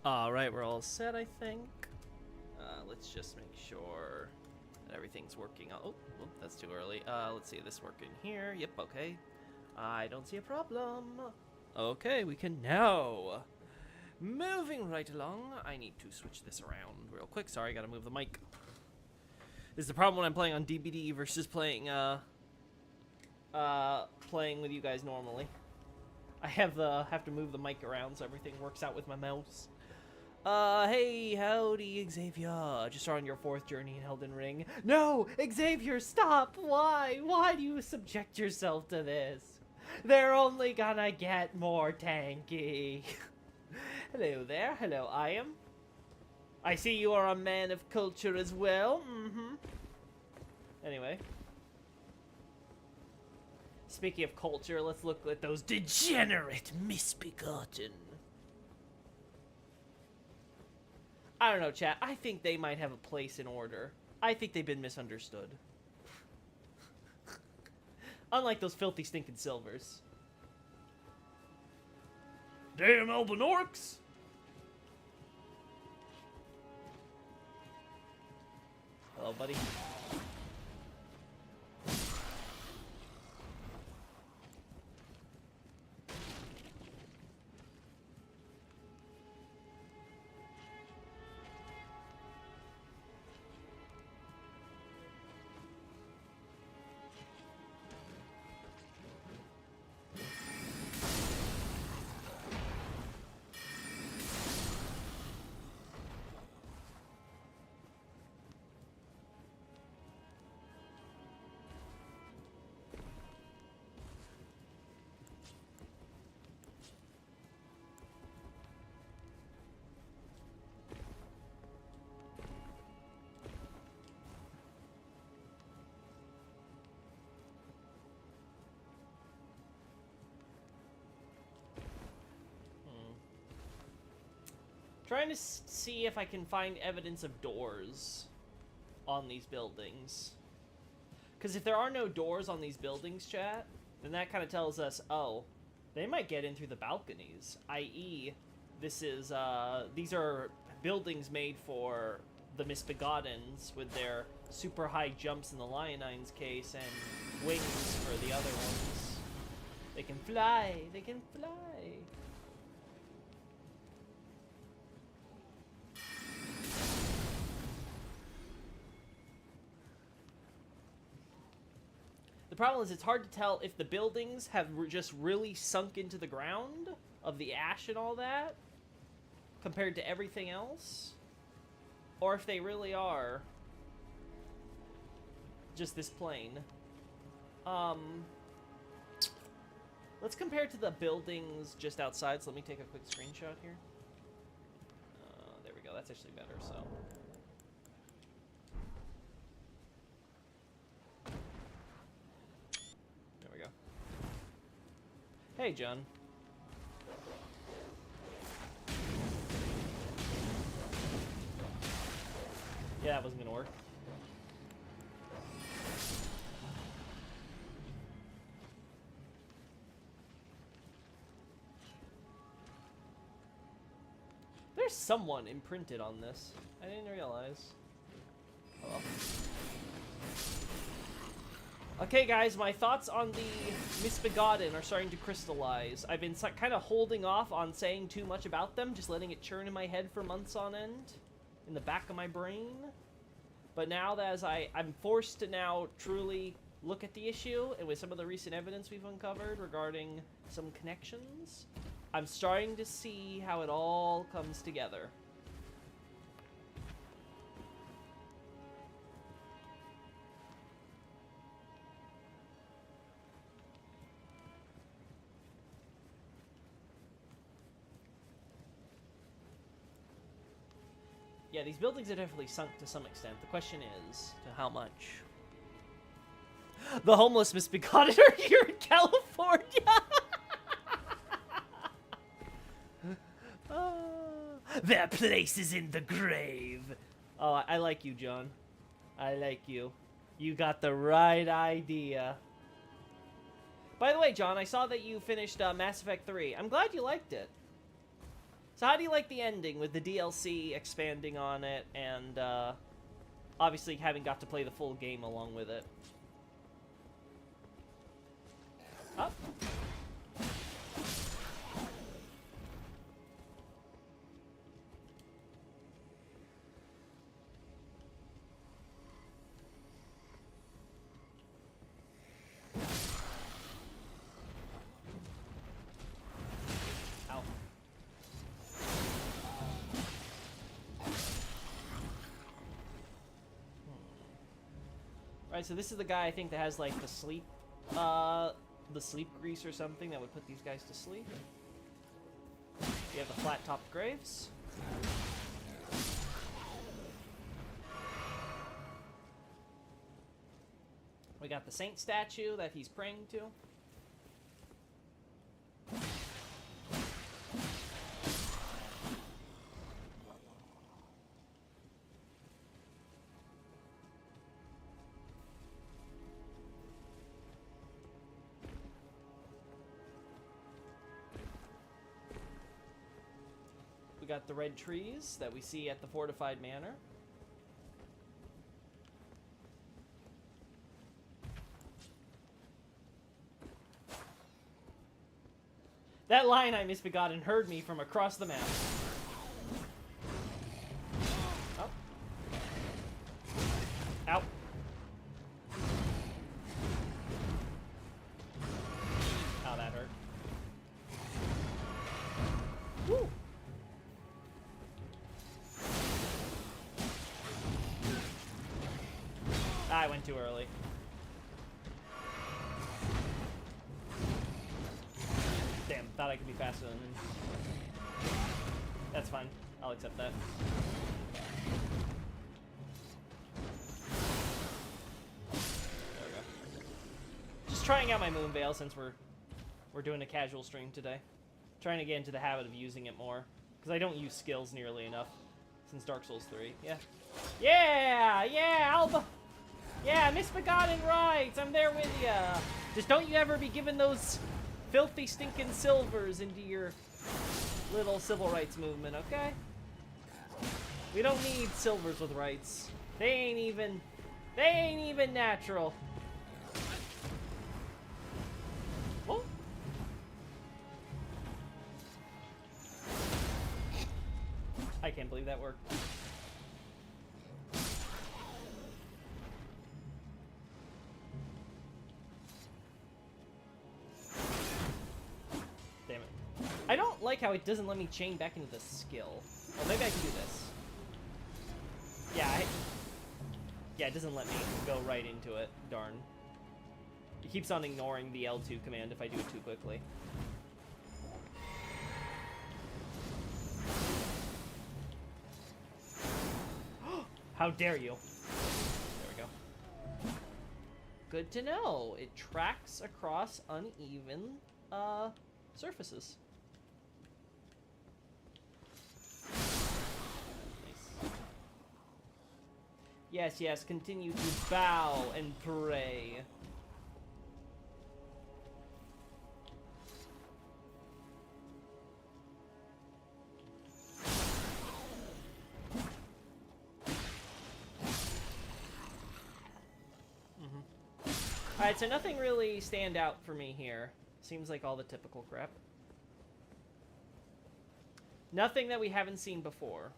Alright, we're all set, I think. Let's just make sure that everything's working. Oh, that's too early. Let's see, this working here. Yep, okay. I don't see a problem. Okay, we can now. Moving right along. I need to switch this around real quick. Sorry, gotta move the mic. This is the problem when I'm playing on DBD versus playing playing with you guys normally. I have to move the mic around so everything works out with my mouse. Hey, howdy, Xavier. Just on your 4th journey in Elden Ring. No, Xavier, stop! Why? Why do you subject yourself to this? They're only gonna get more tanky. Hello there. Hello, I am. I see you are a man of culture as well. Anyway. Speaking of culture, let's look at those degenerate misbegotten. I don't know, chat. I think they might have a place in order. I think they've been misunderstood. Unlike those filthy stinking silvers. Damn Elven orcs! Hello, buddy. Trying to see if I can find evidence of doors on these buildings. Because if there are no doors on these buildings, chat, then that kind of tells us, oh, they might get in through the balconies. I.e., these are buildings made for the Misbegottens with their super high jumps in the Leonine's case and wings for the other ones. They can fly! They can fly! The problem is it's hard to tell if the buildings have just really sunk into the ground of the ash and all that compared to everything else, or if they really are just this plain. Let's compare to the buildings just outside, so let me take a quick screenshot here. There we go, that's actually better, so... Hey, John. Yeah, that wasn't gonna work. There's someone imprinted on this. I didn't realize. Hello? Okay, guys, my thoughts on the Misbegotten are starting to crystallize. I've been kind of holding off on saying too much about them, just letting it churn in my head for months on end, in the back of my brain. But now that as I'm forced to now truly look at the issue, and with some of the recent evidence we've uncovered regarding some connections, I'm starting to see how it all comes together. Yeah, these buildings are definitely sunk to some extent. The question is, to how much? The homeless misbegotten are here in California! Their place is in the grave! Oh, I like you, John. I like you. You got the right idea. By the way, John, I saw that you finished Mass Effect 3. I'm glad you liked it. So how do you like the ending with the DLC expanding on it and obviously having got to play the full game along with it? Up. Ow. Right, so this is the guy I think that has like the sleep grease or something that would put these guys to sleep. You have the flat-topped graves. We got the saint statue that he's praying to. We got the red trees that we see at the fortified manor. That lion I misbegotten heard me from across the map. Oh. Ow. Oh, that hurt. Woo! I went too early. Damn, thought I could be faster than him. That's fine. I'll accept that. There we go. Just trying out my Moonveil since we're doing a casual stream today. Trying to get into the habit of using it more. Because I don't use skills nearly enough since Dark Souls 3. Yeah. Yeah! Yeah, Alba! Yeah, misbegotten rights! I'm there with ya! Just don't you ever be giving those filthy stinking silvers into your little civil rights movement, okay? We don't need silvers with rights. They ain't even natural. Oh. I can't believe that worked. Damn it. I don't like how it doesn't let me chain back into the skill. Oh, maybe I can do this. Yeah, yeah, it doesn't let me go right into it. Darn. It keeps on ignoring the L2 command if I do it too quickly. How dare you? There we go. Good to know. It tracks across uneven surfaces. Nice. Yes, yes, continue to bow and pray. Alright, so nothing really stand out for me here. Seems like all the typical crap. Nothing that we haven't seen before.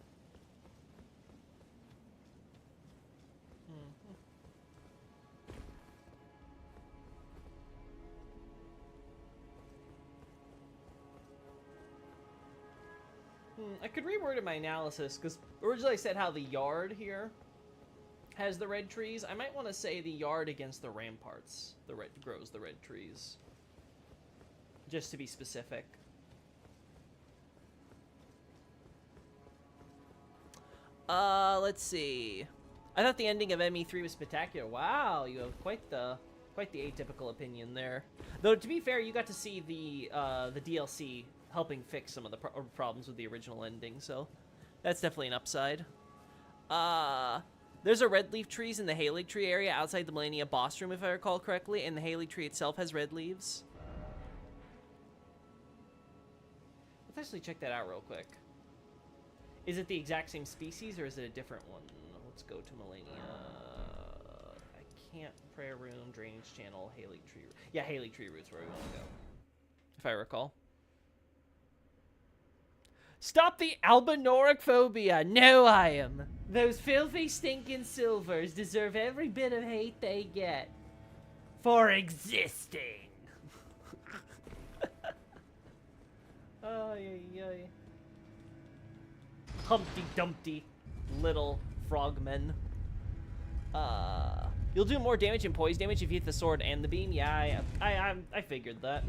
I could reword my analysis, because originally I said how the yard here has the red trees. I might want to say the yard against the ramparts grows the red trees. Just to be specific. Let's see. I thought the ending of ME3 was spectacular. Wow, you have quite the atypical opinion there. Though to be fair, you got to see the DLC helping fix some of the problems with the original ending, so that's definitely an upside. There's a red leaf trees in the Halig Tree area outside the Millennia boss room, if I recall correctly, and the Halig Tree itself has red leaves. Let's actually check that out real quick. Is it the exact same species, or is it a different one? Let's go to Melania. I can't. Prayer room, drainage channel, Haley tree. Yeah, Haley tree roots where we want to go, if I recall. Stop the albinoric phobia. No, I am. Those filthy, stinking silvers deserve every bit of hate they get for existing. Ay, ay, ay. Humpty Dumpty, little frogmen. You'll do more damage and poise damage if you hit the sword and the beam. Yeah, I figured that.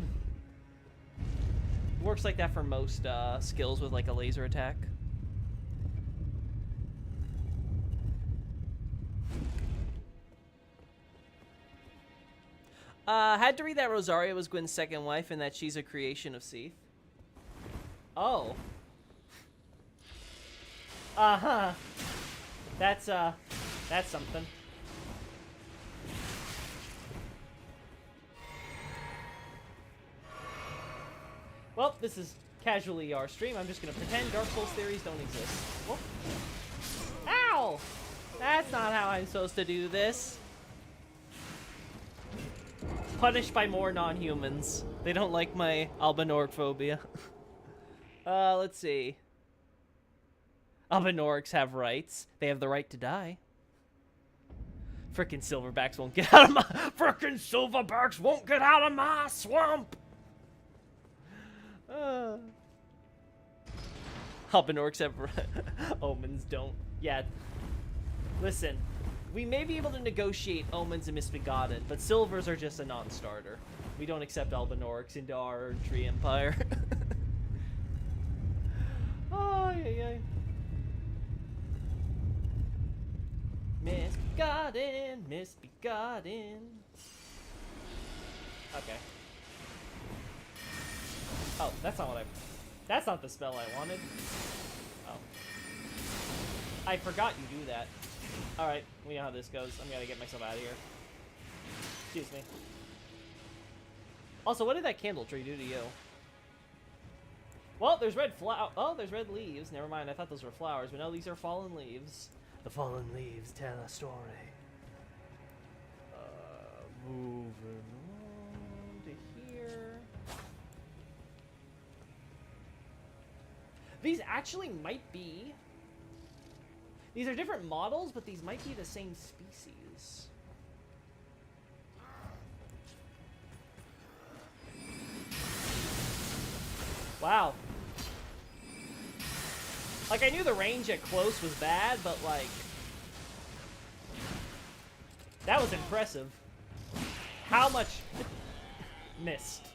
Works like that for most skills with like a laser attack. Had to read that Rosaria was Gwyn's second wife and that she's a creation of Seath. Oh. Uh-huh. That's something. Well, this is casually our stream. I'm just gonna pretend Dark Souls theories don't exist. Whoop. Ow! That's not how I'm supposed to do this. Punished by more non-humans. They don't like my albinoric phobia. Let's see. Albinorics have rights. They have the right to die. Frickin' silverbacks won't get out of my... Frickin' silverbacks won't get out of my swamp! Albinorics have... Omens don't. Yeah. Listen. We may be able to negotiate Omens and Misbegotten, but Silvers are just a non-starter. We don't accept Albinorics into our tree empire. Oh, yeah. Misbegotten, Misbegotten. Okay. Oh, that's not what I... That's not the spell I wanted. Oh. I forgot you do that. Alright, we know how this goes. I'm gonna get myself out of here. Excuse me. Also, what did that candle tree do to you? Well, there's red oh, there's red leaves. Never mind, I thought those were flowers, but no, these are fallen leaves. The fallen leaves tell a story. Moving on to here. These actually might be... These are different models, but these might be the same species. Wow. Like, I knew the range at close was bad, but, like... That was impressive. How much... missed.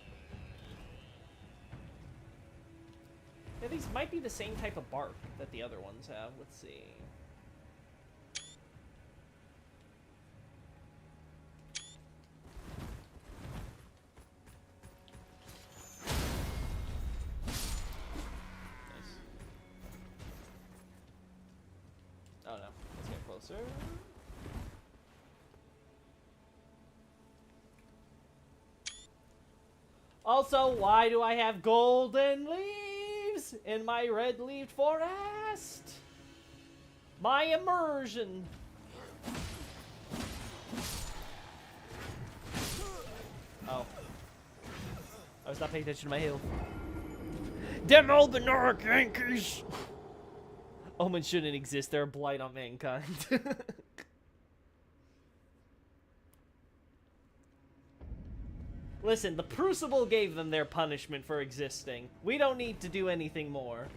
Yeah, these might be the same type of bark that the other ones have. Let's see. Oh no, let's get closer. Also, why do I have golden leaves in my red-leaved forest? My immersion. Oh. I was not paying attention to my heal. Them Albinoric Yankees! Omens shouldn't exist. They're a blight on mankind. Listen, the Crucible gave them their punishment for existing. We don't need to do anything more.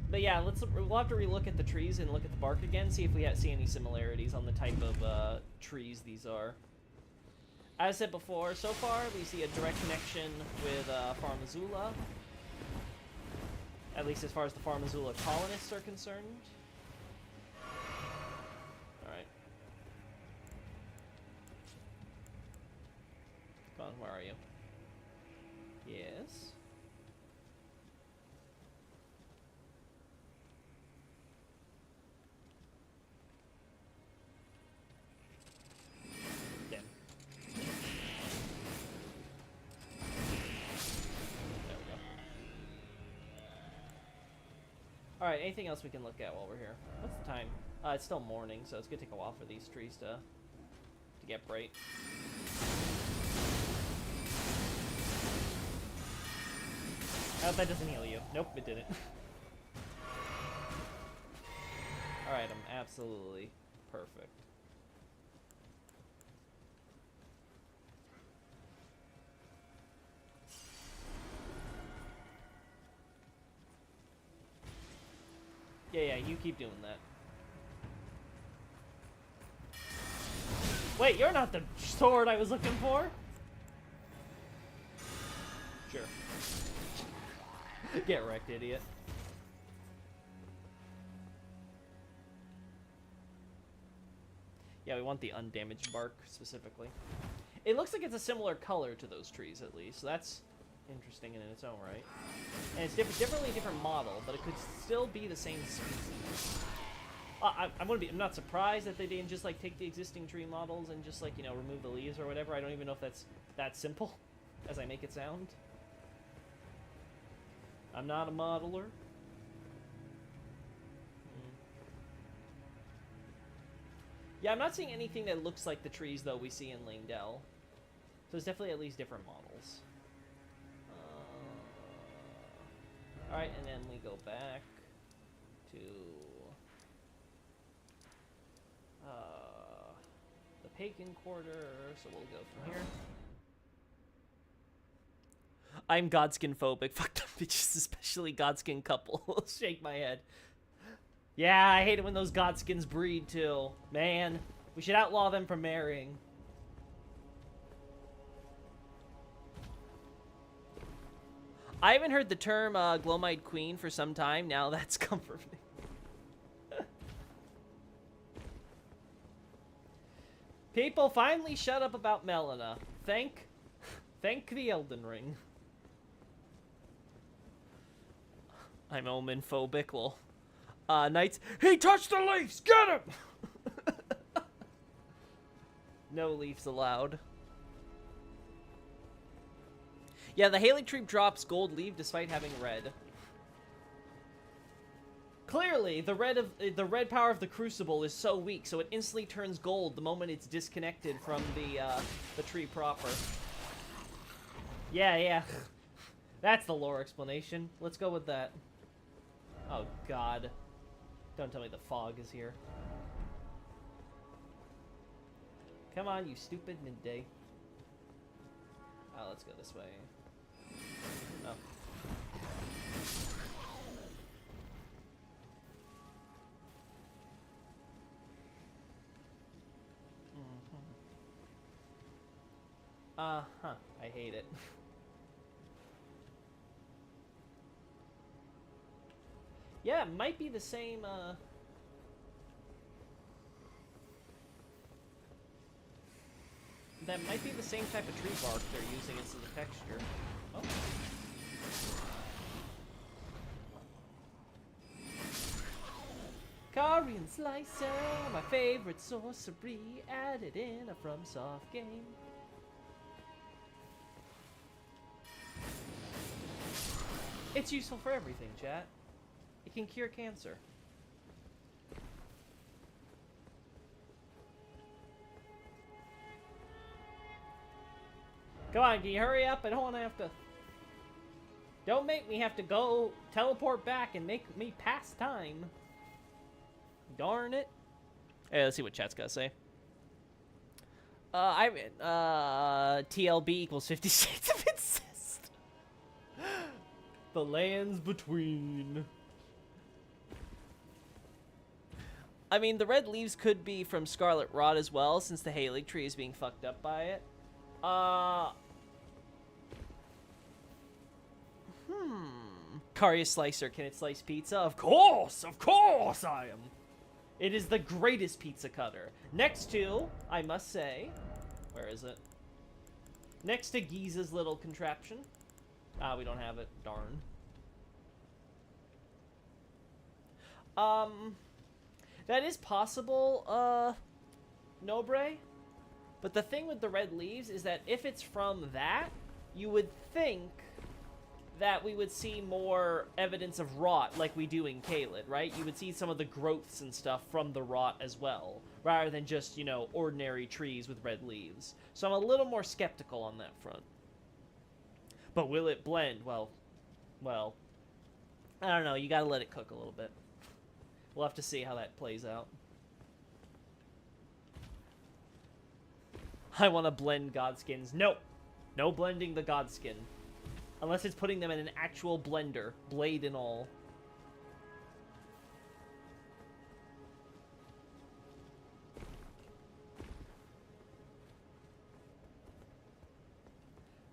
But yeah, we'll have to relook at the trees and look at the bark again, see if we see any similarities on the type of trees these are. As I said before, so far we see a direct connection with Far Missoula, at least as far as the Far Missoula colonists are concerned. Alright. Come on, where are you? Yes. Alright, anything else we can look at while we're here? What's the time? It's still morning, so it's gonna take a while for these trees to get bright. I hope that doesn't heal you. Nope, it didn't. Alright, I'm absolutely perfect. Yeah, you keep doing that. Wait, you're not the sword I was looking for? Sure. Get wrecked, idiot. Yeah, we want the undamaged bark, specifically. It looks like it's a similar color to those trees, at least. So that's interesting in its own right. And it's definitely a different model, but it could still be the same species. I'm not surprised that they didn't just, like, take the existing tree models and just, like, you know, remove the leaves or whatever. I don't even know if that's that simple, as I make it sound. I'm not a modeler. Yeah, I'm not seeing anything that looks like the trees, though, we see in Langdell. So it's definitely at least different models. Alright, and then we go back to the Pagan Quarter, so we'll go from here. I'm Godskin phobic. Fucked up bitches, especially Godskin couple. Shake my head. Yeah, I hate it when those Godskins breed, too. Man, we should outlaw them from marrying. I haven't heard the term Glomite Queen for some time. Now that's comforting. People finally shut up about Melina. Thank the Elden Ring. I'm omen phobic. Well, Knights. He touched the leaves. Get him. No leaves allowed. Yeah, the Haley tree drops gold leaf despite having red. Clearly, the red power of the Crucible is so weak, so it instantly turns gold the moment it's disconnected from the tree proper. Yeah. That's the lore explanation. Let's go with that. Oh, God. Don't tell me the fog is here. Come on, you stupid midday. Oh, let's go this way. Oh. Uh-huh. I hate it. Yeah, it might be the same, that might be the same type of tree bark they're using as the texture. Oh. Corian Slicer, my favorite sorcery, added in a FromSoft game. It's useful for everything, chat. It can cure cancer. Come on, can you hurry up? I don't want to have to... Don't make me have to go teleport back and make me pass time. Darn it. Hey, let's see what chat's got to say. TLB equals 50 Shades of Incest. The lands between. I mean, the red leaves could be from Scarlet Rot as well, since the Haley tree is being fucked up by it. Caria Slicer, can it slice pizza? Of course I am. It is the greatest pizza cutter. Next to, I must say, where is it? Next to Giza's little contraption. Ah, we don't have it. Darn. That is possible, Nobre. But the thing with the red leaves is that if it's from that, you would think that we would see more evidence of rot like we do in Caelid, right? You would see some of the growths and stuff from the rot as well, rather than just, you know, ordinary trees with red leaves. So I'm a little more skeptical on that front. But will it blend? Well, I don't know. You gotta let it cook a little bit. We'll have to see how that plays out. I want to blend Godskins. No! No blending the Godskin. Unless it's putting them in an actual blender, blade and all.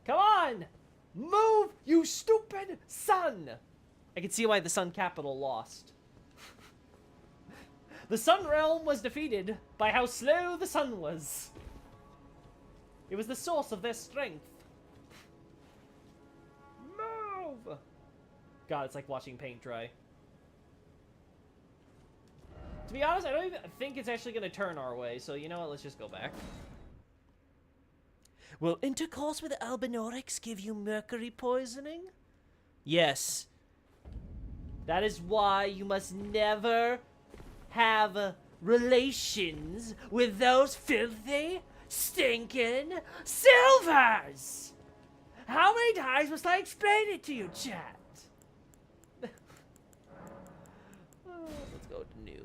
Come on! Move, you stupid sun! I can see why the Sun Capital lost. The Sun Realm was defeated by how slow the sun was. It was the source of their strength. Move! God, it's like watching paint dry. To be honest, I don't even think it's actually going to turn our way, so you know what, let's just go back. Will intercourse with Albinorics give you mercury poisoning? Yes. That is why you must never have relations with those filthy, stinking silvers! How many times must I explain it to you, chat? Let's go to new.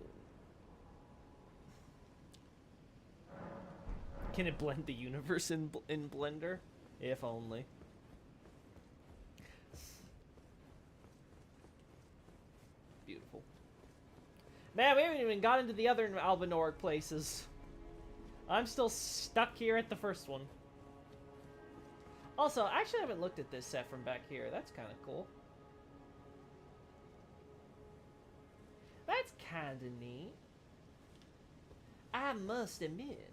Can it blend the universe in Blender? If only. Beautiful. Man, we haven't even got into the other Albinoric places. I'm still stuck here at the first one. Also, I actually haven't looked at this set from back here. That's kind of cool. That's kind of neat. I must admit.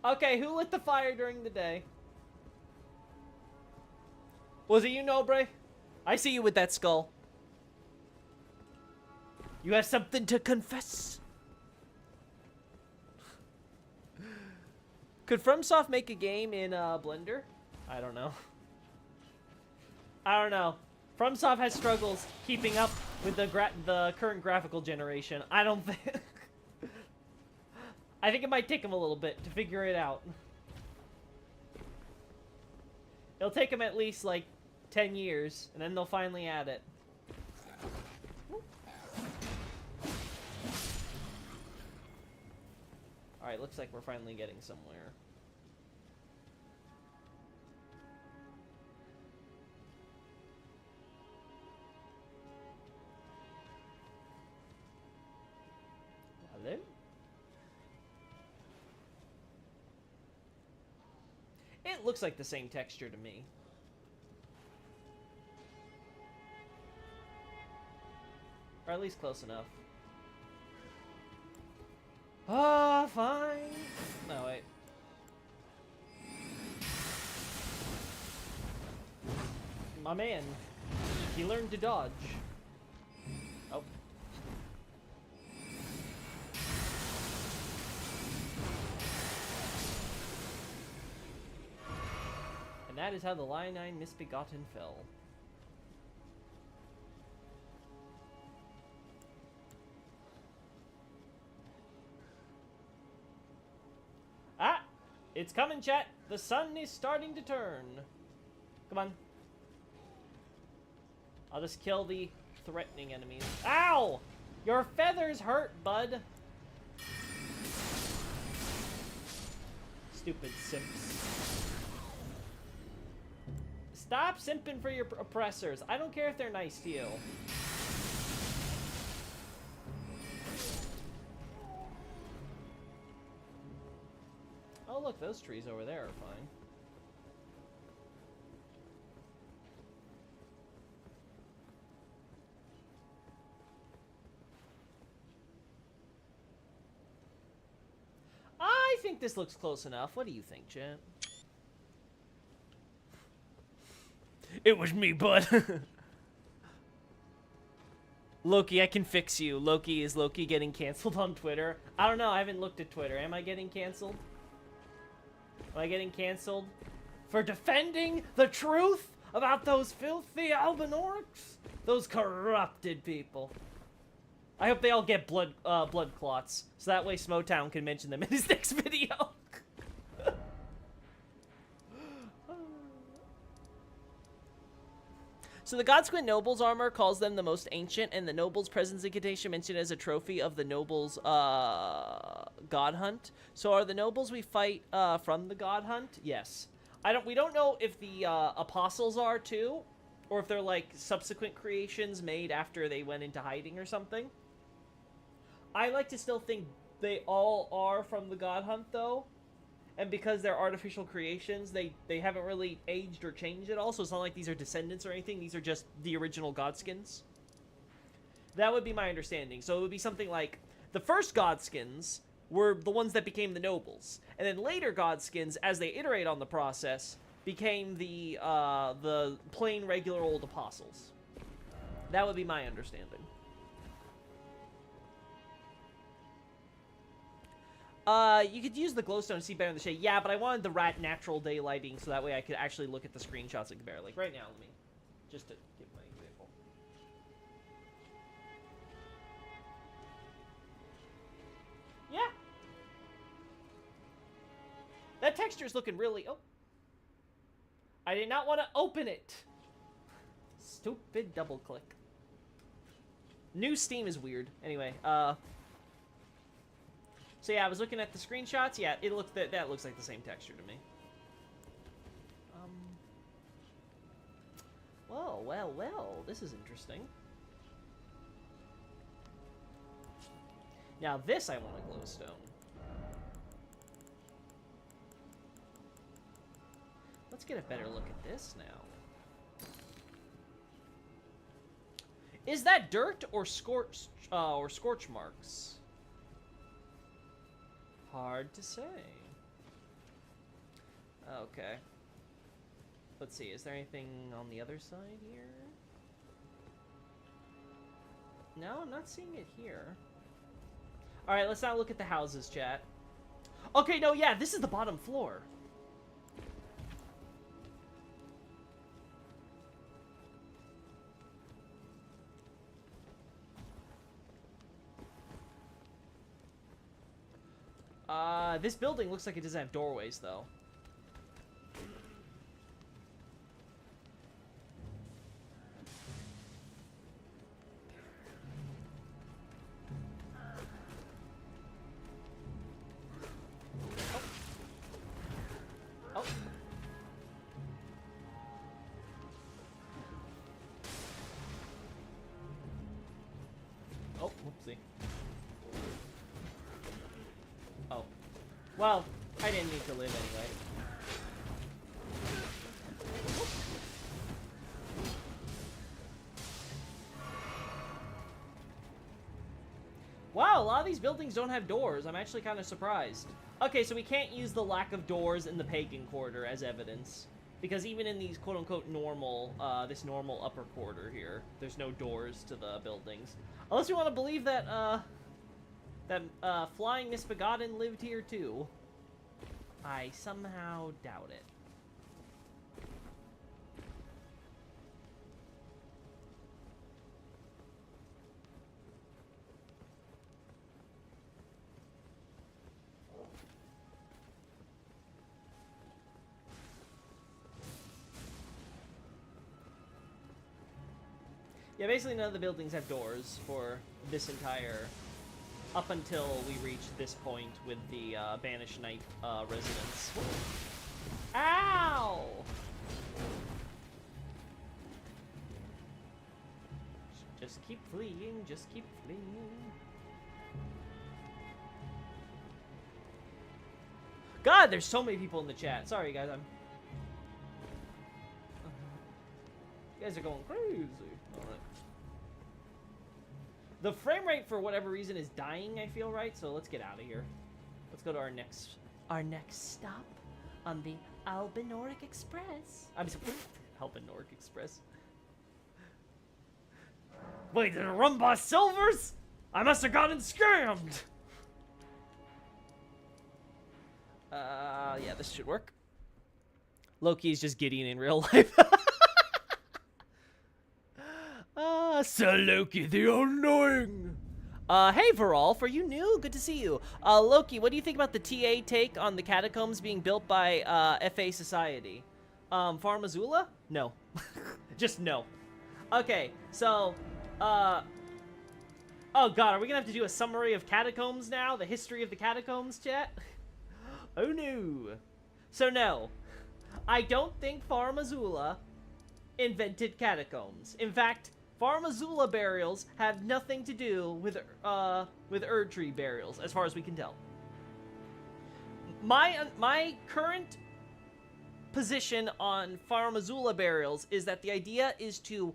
Okay, who lit the fire during the day? Was it you, Nobre? I see you with that skull. You have something to confess? Could FromSoft make a game in Blender? I don't know. I don't know. FromSoft has struggles keeping up with the current graphical generation. I don't think... I think it might take them a little bit to figure it out. It'll take them at least, like, 10 years, and then they'll finally add it. Alright, looks like we're finally getting somewhere. Hello? It looks like the same texture to me. Or at least close enough. Ah, fine. No, wait. My man. He learned to dodge. Oh. And that is how the Lionine Misbegotten fell. Ah! It's coming, chat! The sun is starting to turn. Come on. I'll just kill the threatening enemies. Ow! Your feathers hurt, bud. Stupid simps. Stop simping for your oppressors. I don't care if they're nice to you. Oh, look, those trees over there are fine. I think this looks close enough. What do you think, chat? It was me, bud. Loki, I can fix you. Is Loki getting canceled on Twitter? I don't know. I haven't looked at Twitter. Am I getting canceled? Am I getting canceled for defending the truth about those filthy Albinorics? Those corrupted people. I hope they all get blood clots, so that way Smotown can mention them in his next video. So the Godsquin Noble's armor calls them the most ancient, and the Noble's presence incantation mentioned as a trophy of the Noble's God Hunt. So are the Nobles we fight from the God Hunt? Yes. We don't know if the Apostles are too, or if they're like subsequent creations made after they went into hiding or something. I like to still think they all are from the God Hunt though. And because they're artificial creations, they haven't really aged or changed at all, so it's not like these are descendants or anything. These are just the original Godskins. That would be my understanding. So it would be something like, the first Godskins were the ones that became the Nobles. And then later Godskins, as they iterate on the process, became the plain, regular old Apostles. That would be my understanding. You could use the glowstone to see better in the shade. Yeah, but I wanted the rat natural daylighting so that way I could actually look at the screenshots like better. Like right now, let me just to give my example. Yeah. That texture's looking really... Oh. I did not want to open it. Stupid double click. New Steam is weird. Anyway, so yeah, I was looking at the screenshots. Yeah, that looks like the same texture to me. Well, this is interesting. Now this I want a glowstone. Let's get a better look at this now. Is that dirt or scorch marks? Hard to say. Okay. Let's see, is there anything on the other side here? No, I'm not seeing it here. Alright, let's now look at the houses, chat. Okay, no, yeah, this is the bottom floor. This building looks like it doesn't have doorways, though. Oh. Oh, whoopsie. Oh. Well, I didn't need to live anyway. Wow, a lot of these buildings don't have doors. I'm actually kind of surprised. Okay, so we can't use the lack of doors in the Pagan Quarter as evidence. Because even in these quote-unquote normal, this normal upper quarter here, there's no doors to the buildings. Unless we want to believe that, Flying Misbegotten lived here too. I somehow doubt it. Yeah, basically none of the buildings have doors for this entire... up until we reach this point with the Banished Knight residence. Ow! Just keep fleeing, just keep fleeing. God, there's so many people in the chat. Sorry, guys, you guys are going crazy. Alright. The frame rate, for whatever reason, is dying, I feel, right? So let's get out of here. Let's go to our next stop on the Albinoric Express. I'm sorry, Albinoric Express. Wait, did it run by Silvers? I must have gotten scammed! Yeah, this should work. Loki is just Gideon in real life. Sir Loki the Annoying. Hey, Varolf, are you new? Good to see you. Loki, what do you think about the TA take on the catacombs being built by, FA Society? Farm Azula? No. Just no. Okay, so, oh god, are we gonna have to do a summary of catacombs now? The history of the catacombs, chat? Oh no. So no, I don't think Farm Azula invented catacombs. In fact, Farm Azula burials have nothing to do with Erdtree burials, as far as we can tell. My current position on Farm Azula burials is that the idea is to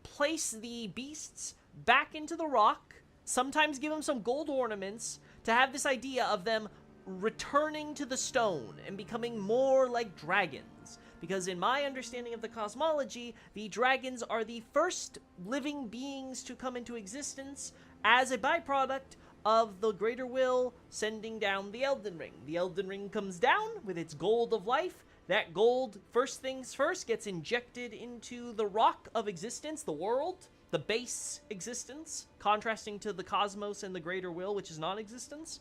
place the beasts back into the rock, sometimes give them some gold ornaments, to have this idea of them returning to the stone and becoming more like dragons. Because in my understanding of the cosmology, the dragons are the first living beings to come into existence as a byproduct of the Greater Will sending down the Elden Ring. The Elden Ring comes down with its gold of life. That gold, first things first, gets injected into the rock of existence, the world, the base existence, contrasting to the cosmos and the Greater Will, which is non-existence.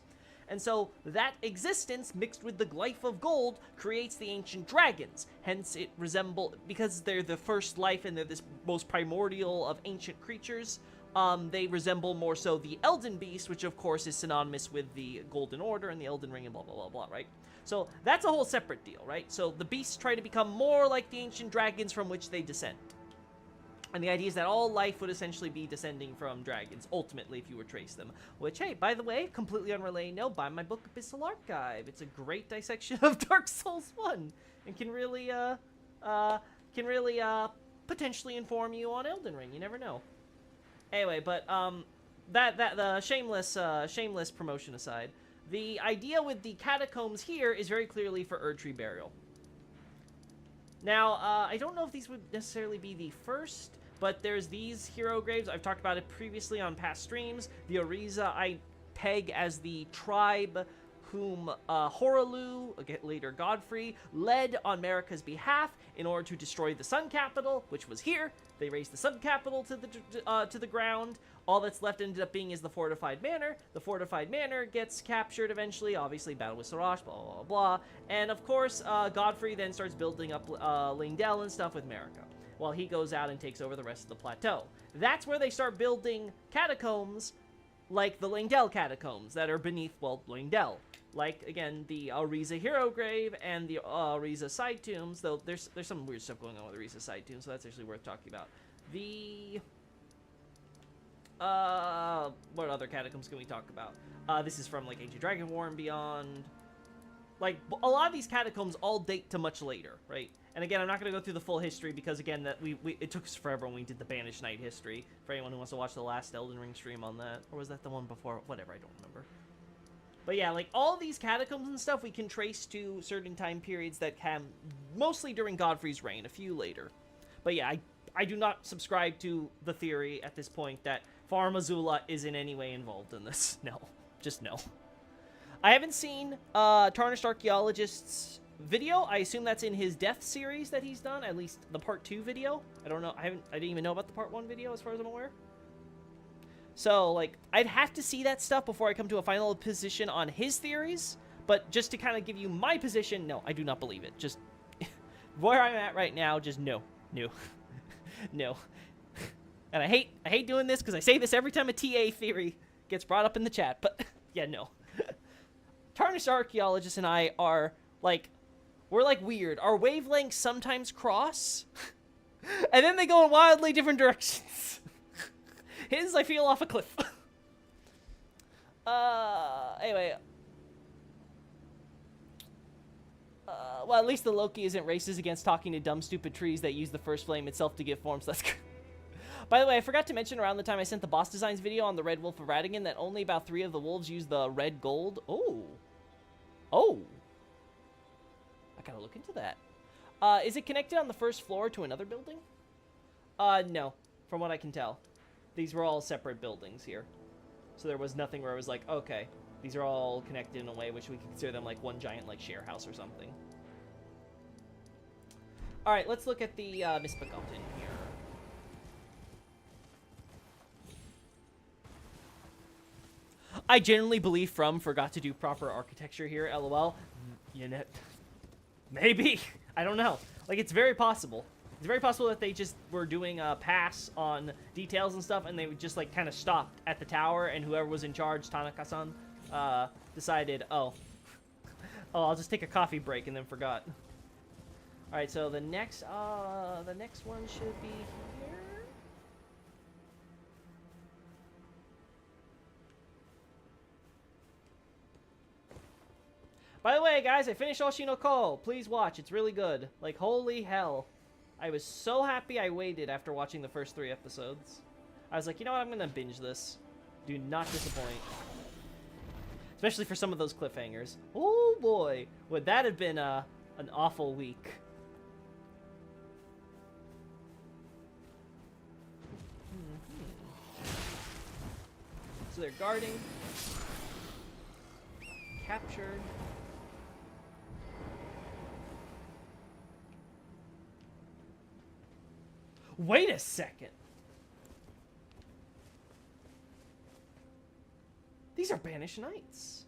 And so that existence mixed with the glyph of gold creates the ancient dragons. Hence it because they're the first life and they're this most primordial of ancient creatures, they resemble more so the Elden Beast, which of course is synonymous with the Golden Order and the Elden Ring and blah, blah, blah, blah, right? So that's a whole separate deal, right? So the beasts try to become more like the ancient dragons from which they descend. And the idea is that all life would essentially be descending from dragons, ultimately, if you were to trace them. Which, hey, by the way, completely unrelated note, buy my book, Abyssal Archive. It's a great dissection of Dark Souls 1, and can really potentially inform you on Elden Ring. You never know. Anyway, but, the shameless promotion aside, the idea with the catacombs here is very clearly for Erdtree burial. Now, I don't know if these would necessarily be the first, but there's these hero graves. I've talked about it previously on past streams. The Oriza I peg as the tribe whom Horalu, later Godfrey, led on Marika's behalf in order to destroy the Sun Capital, which was here. They razed the Sun Capital to the ground. All that's left ended up being is the Fortified Manor. The Fortified Manor gets captured eventually, obviously battle with Sarash, blah, blah, blah, blah. And of course, Godfrey then starts building up Lingdell and stuff with Marika, while he goes out and takes over the rest of the plateau. That's where they start building catacombs, like the Lingdell catacombs that are beneath, well, Lingdell. Like, again, the Oriza hero grave and the Oriza side tombs, though there's some weird stuff going on with Oriza side tombs, so that's actually worth talking about. The... what other catacombs can we talk about? This is from, like, Ancient Dragon War and beyond. Like, a lot of these catacombs all date to much later, right? And again, I'm not going to go through the full history because, again, it took us forever when we did the Banished Knight history. For anyone who wants to watch the last Elden Ring stream on that. Or was that the one before? Whatever, I don't remember. But yeah, like, all these catacombs and stuff we can trace to certain time periods that come mostly during Godfrey's reign, a few later. But yeah, I do not subscribe to the theory at this point that Farm Azula is in any way involved in this. No. Just no. I haven't seen Tarnished Archaeologist's video. I assume that's in his Death series that he's done, at least the Part 2 video. I don't know. I didn't even know about the Part 1 video as far as I'm aware. So, like, I'd have to see that stuff before I come to a final position on his theories. But just to kind of give you my position, no, I do not believe it. Just where I'm at right now, just no. No. No. And I hate doing this because I say this every time a TA theory gets brought up in the chat. But, yeah, no. Tarnished Archaeologist and I are, like, we're, like, weird. Our wavelengths sometimes cross. And then they go in wildly different directions. His, I feel off a cliff. Anyway. Well, at least the Loki isn't racist against talking to dumb, stupid trees that use the first flame itself to give forms. That's good. By the way, I forgot to mention around the time I sent the boss designs video on the Red Wolf of Radigan that only about 3 of the wolves use the red gold. Oh. Oh. I gotta look into that. Is it connected on the first floor to another building? No. From what I can tell. These were all separate buildings here. So there was nothing where I was like, okay, these are all connected in a way which we can consider them like one giant like share house or something. All right, let's look at the Misbegotten here. I genuinely believe From forgot to do proper architecture here, lol. You know, maybe. I don't know. Like, it's very possible. It's very possible that they just were doing a pass on details and stuff, and they just, like, kind of stopped at the tower, and whoever was in charge, Tanaka-san, decided, oh, I'll just take a coffee break, and then forgot. All right, so the next one should be here. By the way, guys, I finished Oshino Ko. Please watch. It's really good. Like, holy hell. I was so happy I waited after watching the first 3 episodes. I was like, you know what? I'm going to binge this. Do not disappoint. Especially for some of those cliffhangers. Oh, boy. Would that have been an awful week. So they're guarding. Captured. Wait a second. These are banished knights.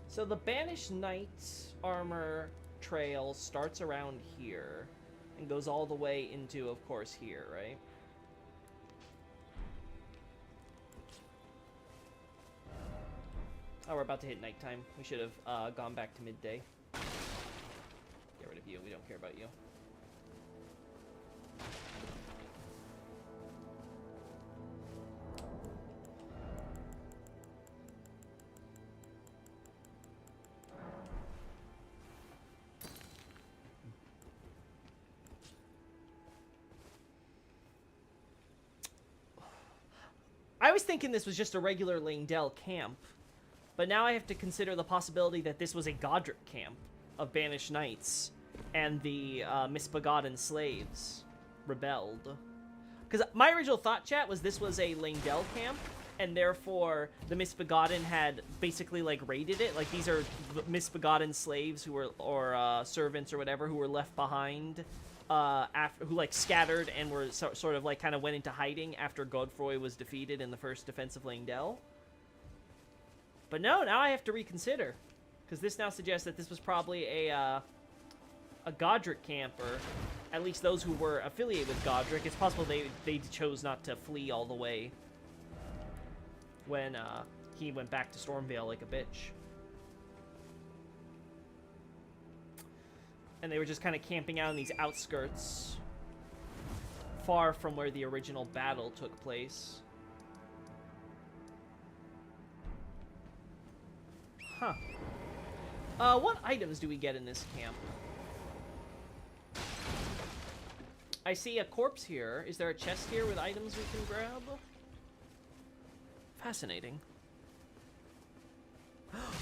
So the banished knight's armor trail starts around here and goes all the way into, of course, here, right? Oh, we're about to hit nighttime. We should have gone back to midday. Get rid of you. We don't care about you. I was thinking this was just a regular Langdell camp, but now I have to consider the possibility that this was a Godric camp of banished knights, and the misbegotten slaves rebelled. Because my original thought, chat, was this was a Langdell camp, and therefore the misbegotten had basically like raided it. Like, these are misbegotten slaves who were, or servants or whatever, who were left behind. Who like scattered and were sort of like kind of went into hiding after Godfroy was defeated in the first defense of Langdell. But no, now I have to reconsider, because this now suggests that this was probably a Godric camp, or at least those who were affiliated with Godric. It's possible they chose not to flee all the way when he went back to Stormvale like a bitch. And they were just kind of camping out in these outskirts, far from where the original battle took place. Huh. What items do we get in this camp? I see a corpse here. Is there a chest here with items we can grab? Fascinating.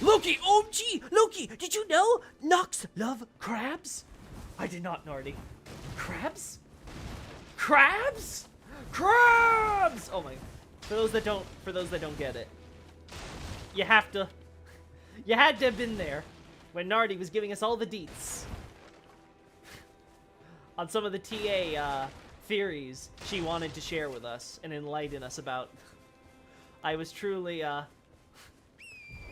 Loki! OMG! Loki! Did you know Nox love crabs? I did not, Nardi. Crabs? Crabs? Crabs! Oh my. For those that don't get it. You had to have been there when Nardi was giving us all the deets on some of the TA theories she wanted to share with us and enlighten us about. I was truly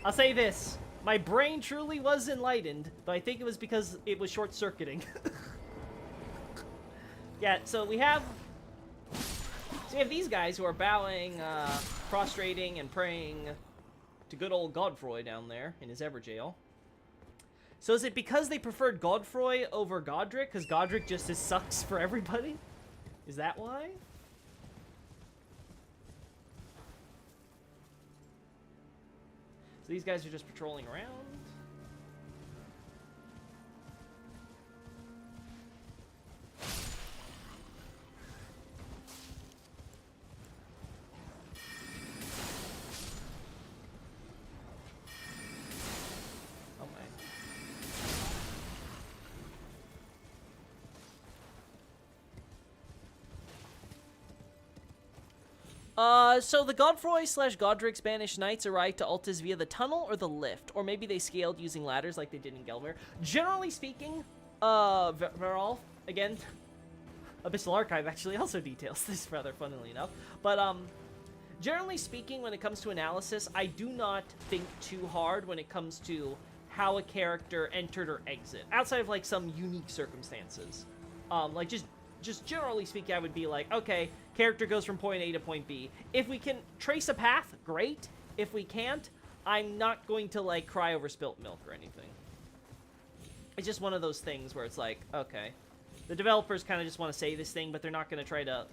I'll say this. My brain truly was enlightened, but I think it was because it was short-circuiting. Yeah, so we have these guys who are bowing, prostrating, and praying to good old Godfroy down there in his Everjail. So is it because they preferred Godfroy over Godric? Because Godric just sucks for everybody? Is that why? So these guys are just patrolling around. So the Godfroy/Godric Spanish Knights arrived to Altus via the tunnel or the lift, or maybe they scaled using ladders like they did in Gelmir. Generally speaking, Verolf, again, Abyssal Archive actually also details this rather funnily enough, but, generally speaking, when it comes to analysis, I do not think too hard when it comes to how a character entered or exit, outside of, like, some unique circumstances. Like, just generally speaking, I would be like, okay, character goes from point A to point B. If we can trace a path, great. If we can't, I'm not going to, like, cry over spilt milk or anything. It's just one of those things where it's like, okay, the developers kind of just want to say this thing, but they're not going to try to...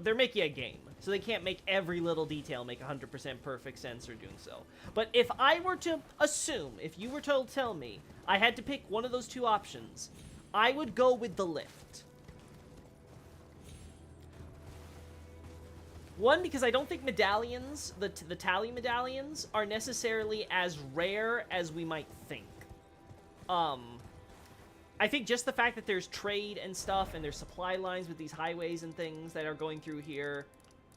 They're making a game, so they can't make every little detail make 100% perfect sense or doing so. But if I were to assume, if you were to tell me I had to pick one of those two options, I would go with the lift. One, because I don't think medallions, the tally medallions, are necessarily as rare as we might think. I think just the fact that there's trade and stuff, and there's supply lines with these highways and things that are going through here,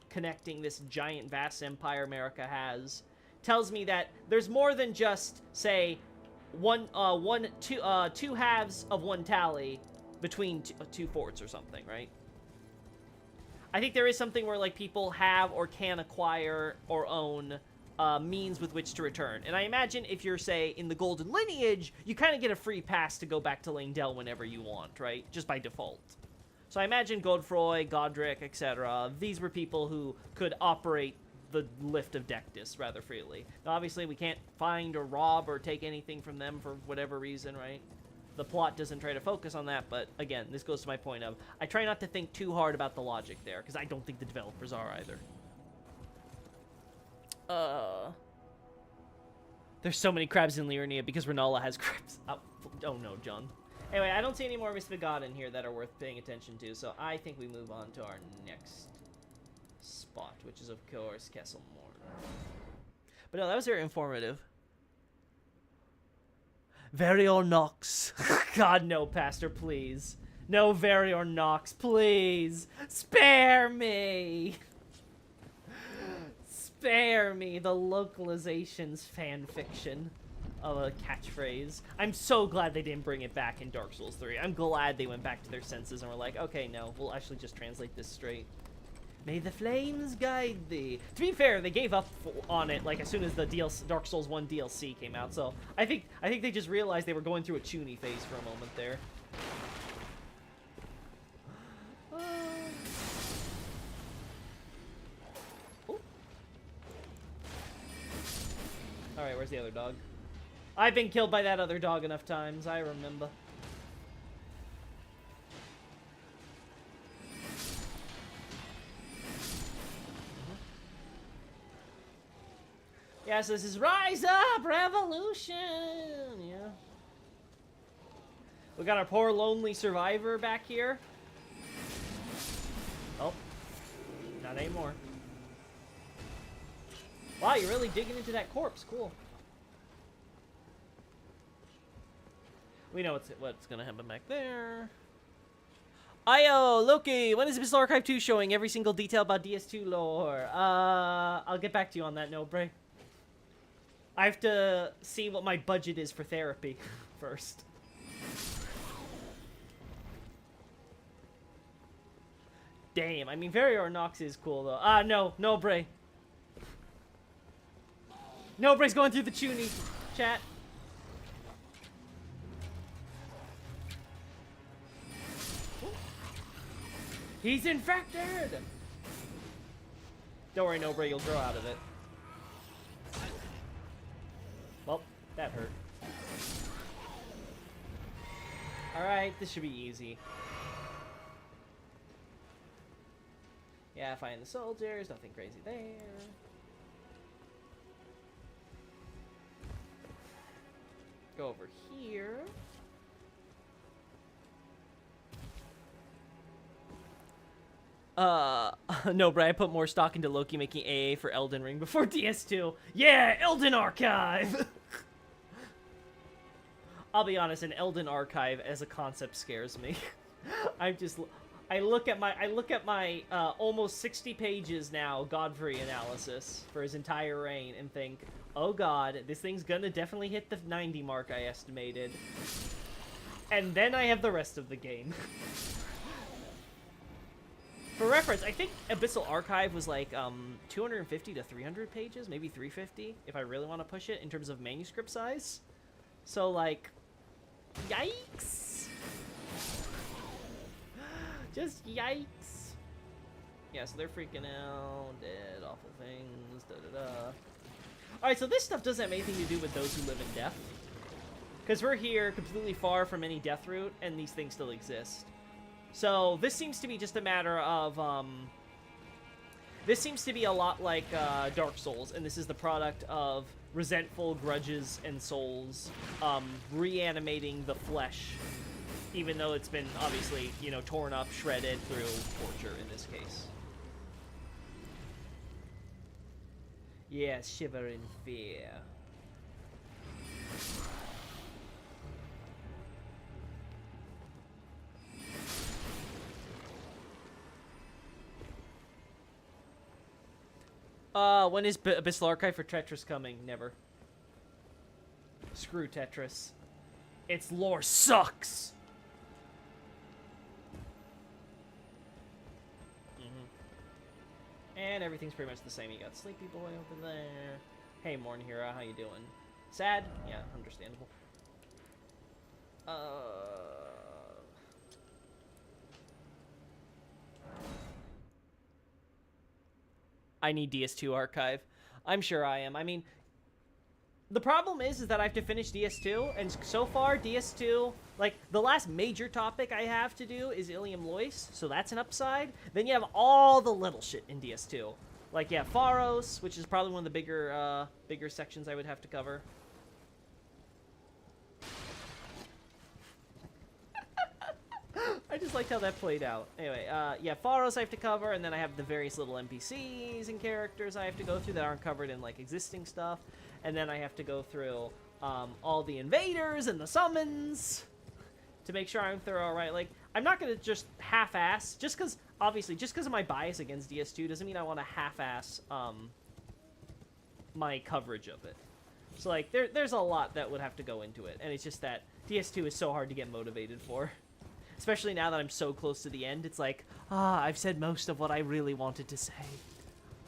connecting this giant, vast empire America has, tells me that there's more than just, say, two halves of one tally between two forts or something, right? I think there is something where, like, people have or can acquire or own means with which to return. And I imagine if you're, say, in the Golden Lineage, you kind of get a free pass to go back to Langdell whenever you want, right? Just by default. So I imagine Godfroy, Godric, etc. These were people who could operate the Lift of Dectus rather freely. Now, obviously, we can't find or rob or take anything from them for whatever reason, right? The plot doesn't try to focus on that, but again, this goes to my point of, I try not to think too hard about the logic there, because I don't think the developers are either. There's so many crabs in Liurnia because Renala has crabs. Oh no, John. Anyway, I don't see any more Misbegot in here that are worth paying attention to, so I think we move on to our next spot, which is, of course, Kesselmorn. But no, that was very informative. Varior Nox. God, no, Pastor, please. No Varior Nox, please. Spare me. Spare me the localizations fanfiction of a catchphrase. I'm so glad they didn't bring it back in Dark Souls 3. I'm glad they went back to their senses and were like, okay, no, we'll actually just translate this straight. May the flames guide thee. To be fair, they gave up on it like as soon as the Dark Souls 1 DLC came out. So I think they just realized they were going through a Chuny phase for a moment there. Alright, where's the other dog? I've been killed by that other dog enough times, I remember. Yeah, so this is Rise Up Revolution! Yeah. We got our poor lonely survivor back here. Oh. Not anymore. Wow, you're really digging into that corpse. Cool. We know what's gonna happen back there. Io, Loki, when is Abyssal Archive 2 showing every single detail about DS2 lore? I'll get back to you on that, Nobre. I have to see what my budget is for therapy first. Damn, I mean, Varior Nox is cool, though. No, Nobre. Nobre's going through the Chuny chat. He's infected! Don't worry, Nobre, you'll grow out of it. Well, that hurt. Alright, this should be easy. Yeah, find the soldiers, nothing crazy there. Go over here. No, Brad, I put more stock into Loki making AA for Elden Ring before DS2. Yeah, Elden Archive! I'll be honest, an Elden Archive as a concept scares me. I look at my almost 60 pages now Godfrey analysis for his entire reign and think, oh god, this thing's gonna definitely hit the 90 mark I estimated. And then I have the rest of the game. For reference, I think Abyssal Archive was like 250 to 300 pages, maybe 350 if I really want to push it in terms of manuscript size. So like, yikes. Just yikes. Yeah, so they're freaking out, dead, awful things, da-da-da. Alright, so this stuff doesn't have anything to do with those who live in death. Because we're here completely far from any death route, and these things still exist. So this seems to be just a matter of, this seems to be a lot like Dark Souls, and this is the product of resentful grudges and souls reanimating the flesh, even though it's been, obviously, you know, torn up, shredded through torture in this case. Yes, shiver in fear. When is Abyssal Archive for Tetris coming? Never. Screw Tetris. Its lore sucks! And everything's pretty much the same. You got Sleepy Boy over there. Hey, Morn Hero, how you doing? Sad? Yeah, understandable. I need DS2 Archive. I'm sure I am. I mean, the problem is that I have to finish DS2, and so far, DS2, like, the last major topic I have to do is Ilium Lois, so that's an upside. Then you have all the little shit in DS2. Like, yeah, Pharos, which is probably one of the bigger sections I would have to cover. I just liked how that played out. Anyway, yeah, Pharos I have to cover, and then I have the various little NPCs and characters I have to go through that aren't covered in, like, existing stuff. And then I have to go through all the invaders and the summons to make sure I'm thorough, right? Like, I'm not going to just half-ass, just because, obviously, just because of my bias against DS2 doesn't mean I want to half-ass my coverage of it. So, like, there's a lot that would have to go into it, and it's just that DS2 is so hard to get motivated for. Especially now that I'm so close to the end, it's like, I've said most of what I really wanted to say.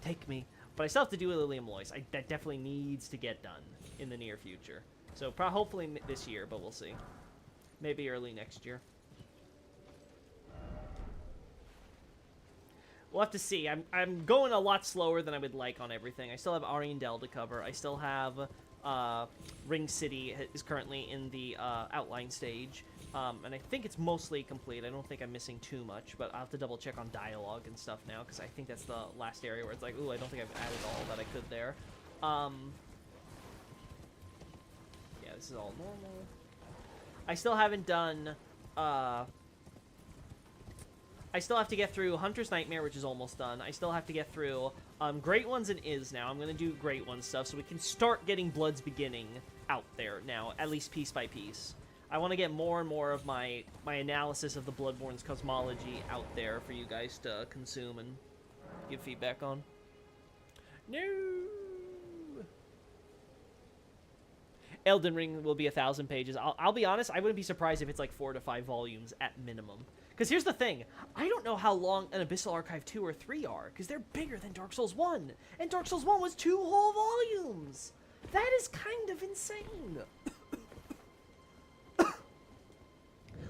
Take me. But I still have to do Ilium Lois. That definitely needs to get done in the near future. So hopefully this year, but we'll see. Maybe early next year. We'll have to see. I'm going a lot slower than I would like on everything. I still have Ariandel to cover. I still have Ring City is currently in the outline stage. And I think it's mostly complete. I don't think I'm missing too much, but I'll have to double check on dialogue and stuff now, because I think that's the last area where it's like, ooh, I don't think I've added all that I could there. Yeah, this is all normal. I still haven't done, I still have to get through Hunter's Nightmare, which is almost done. I still have to get through Great Ones and Is now. I'm going to do Great Ones stuff, so we can start getting Blood's Beginning out there now, at least piece by piece. I want to get more and more of my analysis of the Bloodborne's cosmology out there for you guys to consume and give feedback on. No! Elden Ring will be 1,000 pages. I'll be honest, I wouldn't be surprised if it's like 4 to 5 volumes at minimum. Because here's the thing, I don't know how long an Abyssal Archive 2 or 3 are, because they're bigger than Dark Souls 1. And Dark Souls 1 was 2 whole volumes! That is kind of insane!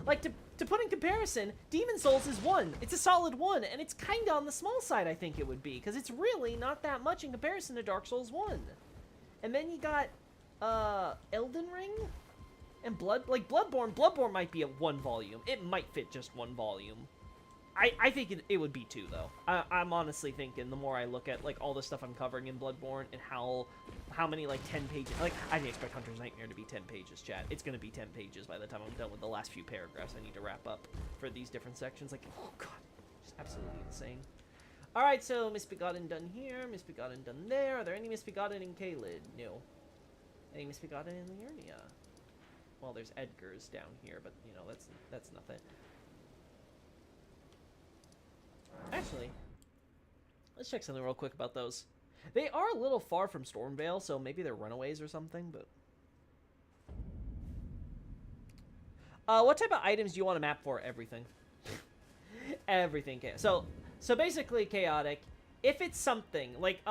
Like, to put in comparison, Demon Souls is 1. It's a solid 1, and it's kind of on the small side, I think it would be, because it's really not that much in comparison to Dark Souls 1. And then you got, Elden Ring? And Bloodborne might be a 1 volume. It might fit just 1 volume. I think it would be 2, though. I'm honestly thinking, the more I look at, like, all the stuff I'm covering in Bloodborne and how many, like, 10 pages... Like, I didn't expect Hunter's Nightmare to be 10 pages, chat. It's gonna be 10 pages by the time I'm done with the last few paragraphs I need to wrap up for these different sections. Like, oh, God. Just absolutely insane. Alright, so Misbegotten done here, Misbegotten done there. Are there any Misbegotten in Caelid? No. Any Misbegotten in Liurnia? Well, there's Edgar's down here, but, you know, that's nothing. Actually, let's check something real quick about those. They are a little far from Stormvale, so maybe they're runaways or something, but... what type of items do you want to map for? Everything. Everything. So basically, chaotic. If it's something, like,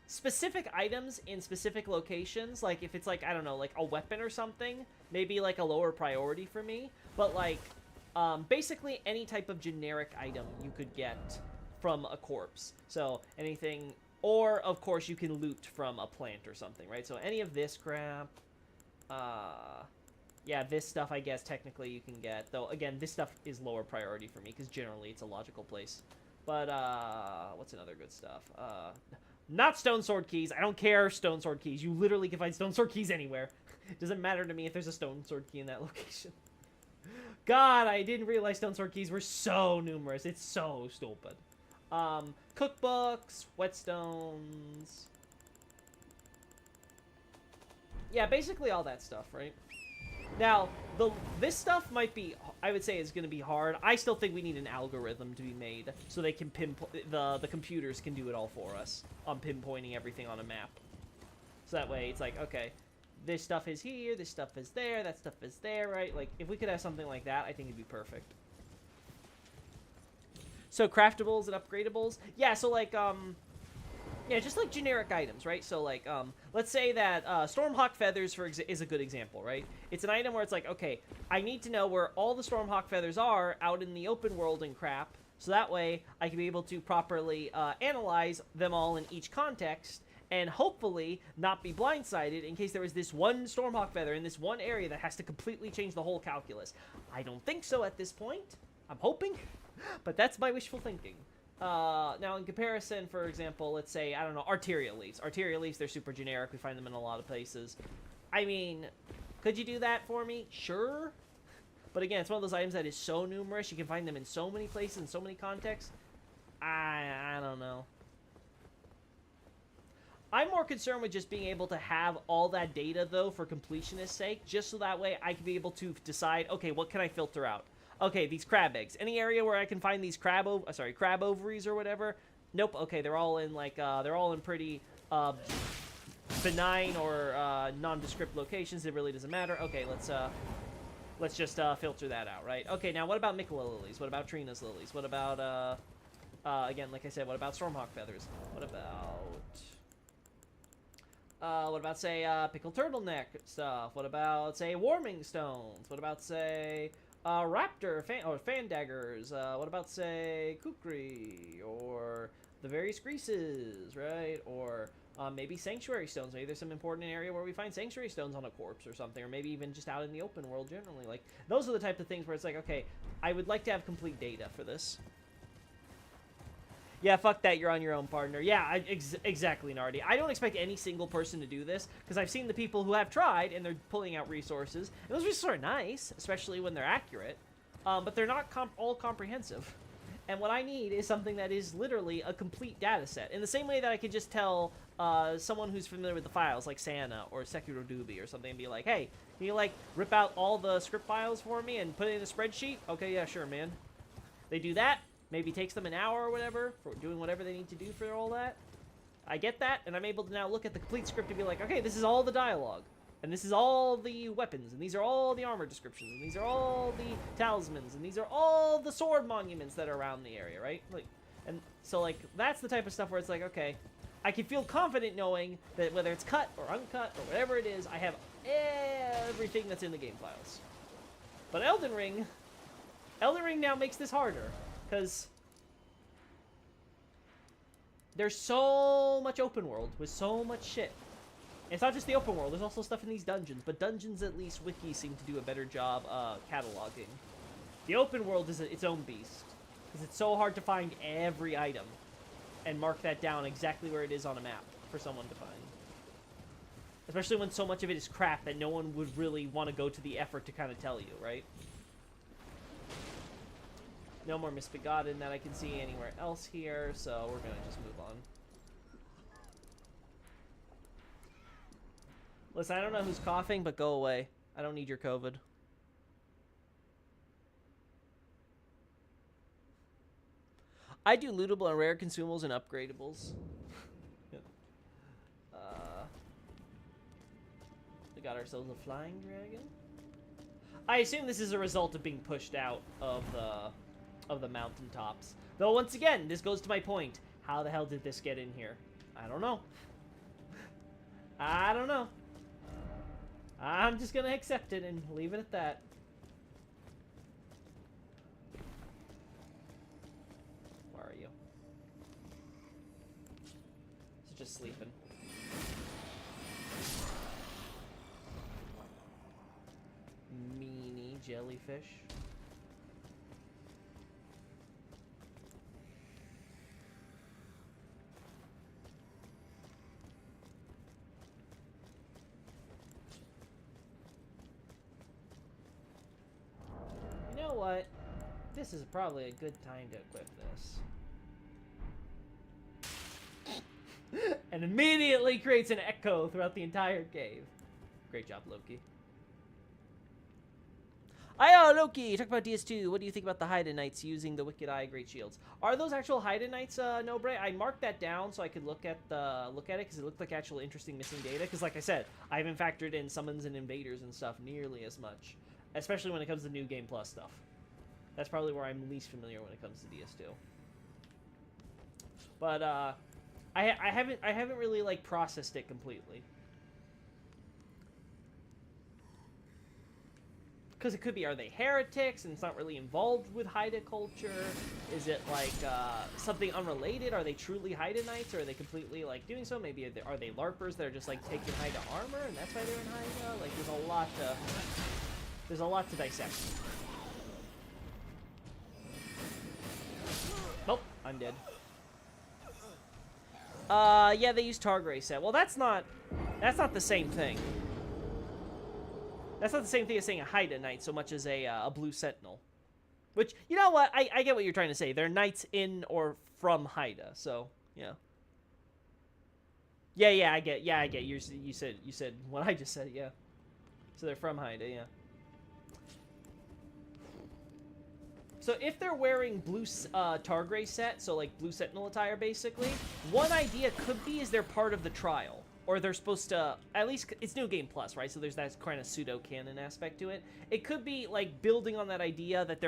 specific items in specific locations, like, if it's, like, I don't know, like, a weapon or something, maybe, like, a lower priority for me, but, like, basically any type of generic item you could get from a corpse. So, anything... Or, of course, you can loot from a plant or something, right? So, any of this crap... Yeah, this stuff, I guess, technically you can get. Though, again, this stuff is lower priority for me, because generally it's a logical place. But, what's another good stuff? Not stone sword keys. I don't care stone sword keys. You literally can find stone sword keys anywhere. It doesn't matter to me if there's a stone sword key in that location. God, I didn't realize stone sword keys were so numerous. It's so stupid. Cookbooks, whetstones. Yeah, basically all that stuff, right? Now, this stuff might be, I would say, is going to be hard. I still think we need an algorithm to be made so they can pinpoint, the computers can do it all for us on pinpointing everything on a map. So that way, it's like, okay, this stuff is here, this stuff is there, that stuff is there, right? Like, if we could have something like that, I think it'd be perfect. So, craftables and upgradables. Yeah, so, like, yeah, just, like, generic items, right? So, like, let's say that Stormhawk Feathers is a good example, right? It's an item where it's like, okay, I need to know where all the Stormhawk Feathers are out in the open world and crap, so that way I can be able to properly analyze them all in each context, and hopefully not be blindsided in case there is this one Stormhawk Feather in this one area that has to completely change the whole calculus. I don't think so at this point. I'm hoping, but that's my wishful thinking. Now, in comparison, for example, let's say, I don't know, Arterial Leaves. Arterial Leaves, they're super generic. We find them in a lot of places. I mean, could you do that for me? Sure. But again, it's one of those items that is so numerous. You can find them in so many places, in so many contexts. I don't know. I'm more concerned with just being able to have all that data, though, for completionist's sake, just so that way I can be able to decide, okay, what can I filter out? Okay, these crab eggs. Any area where I can find these crab ovaries or whatever? Nope. Okay, they're all in, like, they're all in pretty, benign or, nondescript locations. It really doesn't matter. Okay, let's just, filter that out, right? Okay, now what about Mikola lilies? What about Trina's lilies? What about, again, like I said, what about Stormhawk feathers? What about, say, pickled turtleneck stuff? What about, say, warming stones? What about, say, raptor fan daggers? What about, say, kukri? Or the various greases, right? Or maybe sanctuary stones. Maybe there's some important area where we find sanctuary stones on a corpse or something, or maybe even just out in the open world generally. Like, those are the type of things where it's like, okay, I would like to have complete data for this. Yeah, fuck that, you're on your own, partner. Yeah, exactly, Nardi. I don't expect any single person to do this, because I've seen the people who have tried, and they're pulling out resources. And those resources are nice, especially when they're accurate, but they're not all comprehensive. And what I need is something that is literally a complete data set. In the same way that I could just tell someone who's familiar with the files, like Sana or Sekiro Doobie or something, and be like, hey, can you, like, rip out all the script files for me and put it in a spreadsheet? Okay, yeah, sure, man. They do that. Maybe takes them an hour or whatever for doing whatever they need to do for all that. I get that, and I'm able to now look at the complete script and be like, okay, this is all the dialogue, and this is all the weapons, and these are all the armor descriptions, and these are all the talismans, and these are all the sword monuments that are around the area, right? Like, and so, like, that's the type of stuff where it's like, okay, I can feel confident knowing that whether it's cut or uncut or whatever it is, I have everything that's in the game files. But Elden Ring now makes this harder. Because there's so much open world with so much shit. And it's not just the open world, there's also stuff in these dungeons. But dungeons, at least, wikis seem to do a better job cataloging. The open world is its own beast. Because it's so hard to find every item and mark that down exactly where it is on a map for someone to find. Especially when so much of it is crap that no one would really want to go to the effort to kind of tell you, right? No more Misbegotten that I can see anywhere else here, so we're gonna just move on. Listen, I don't know who's coughing, but go away. I don't need your COVID. I do lootable and rare consumables and upgradables. Yep. We got ourselves a flying dragon. I assume this is a result of being pushed out of the mountaintops. Though once again, this goes to my point. How the hell did this get in here? I don't know. I don't know. I'm just gonna accept it and leave it at that. Where are you? He's just sleeping. Meanie jellyfish. You know what? This is probably a good time to equip this. And immediately creates an echo throughout the entire cave. Great job, Loki. Ayo, Loki! Talk about DS2. What do you think about the Haida Knights using the Wicked Eye Great Shields? Are those actual Haida Knights, Nobre? I marked that down so I could look at it because it looked like actual interesting missing data. Because like I said, I haven't factored in summons and invaders and stuff nearly as much. Especially when it comes to New Game Plus stuff. That's probably where I'm least familiar when it comes to DS2. But, I haven't really, like, processed it completely. Because it could be, are they heretics and it's not really involved with Haida culture? Is it, like, something unrelated? Are they truly Haida Knights, or are they completely, like, doing so? Maybe are they LARPers that are just, like, taking Haida armor, and that's why they're in Haida? Like, there's a lot to dissect. Nope, I'm dead. Yeah, they use Targray set. Well, that's not the same thing. That's not the same thing as saying a Haida Knight so much as a Blue Sentinel. Which, you know what? I get what you're trying to say. They're knights in or from Haida, so, yeah. Yeah, I get. You said what I just said, yeah. So they're from Haida, yeah. So if they're wearing blue Targray set, so like Blue Sentinel attire basically, one idea could be is they're part of the trial. Or they're supposed to, at least, it's New Game Plus, right? So there's that kind of pseudo-canon aspect to it. It could be like building on that idea that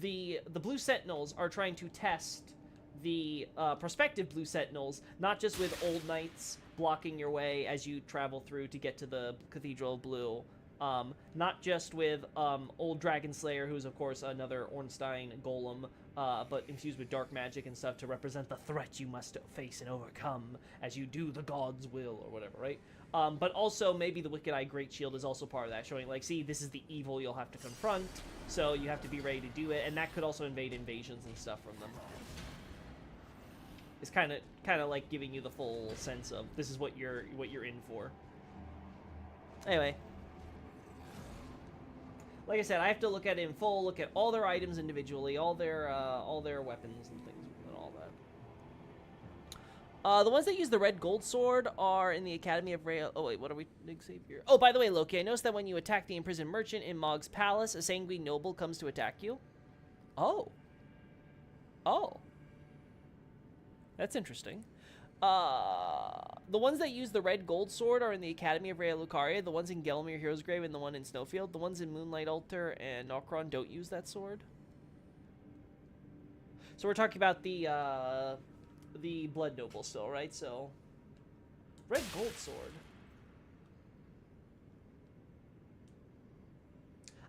the Blue Sentinels are trying to test the prospective Blue Sentinels, not just with old knights blocking your way as you travel through to get to the Cathedral of Blue, not just with old Dragon Slayer, who's of course another Ornstein golem, but infused with dark magic and stuff to represent the threat you must face and overcome as you do the god's will or whatever, right? But also maybe the Wicked Eye Great Shield is also part of that, showing like, see, this is the evil you'll have to confront, so you have to be ready to do it, and that could also invade invasions and stuff from them. It's kind of like giving you the full sense of this is what you're in for. Anyway. Like I said, I have to look at it in full, look at all their items individually, all their weapons and things and all that. The ones that use the red gold sword are in the Academy of Rail. Oh wait, what are we? Xavier. Oh, by the way, Loki, I noticed that when you attack the imprisoned merchant in Mog's palace, a sanguine noble comes to attack you. Oh. Oh. That's interesting. The ones that use the red gold sword are in the Academy of Rhea Lucaria, the ones in Gelmir Hero's Grave, and the one in Snowfield. The ones in Moonlight Altar and Nokron don't use that sword. So we're talking about the Blood Noble still, right? So, red gold sword.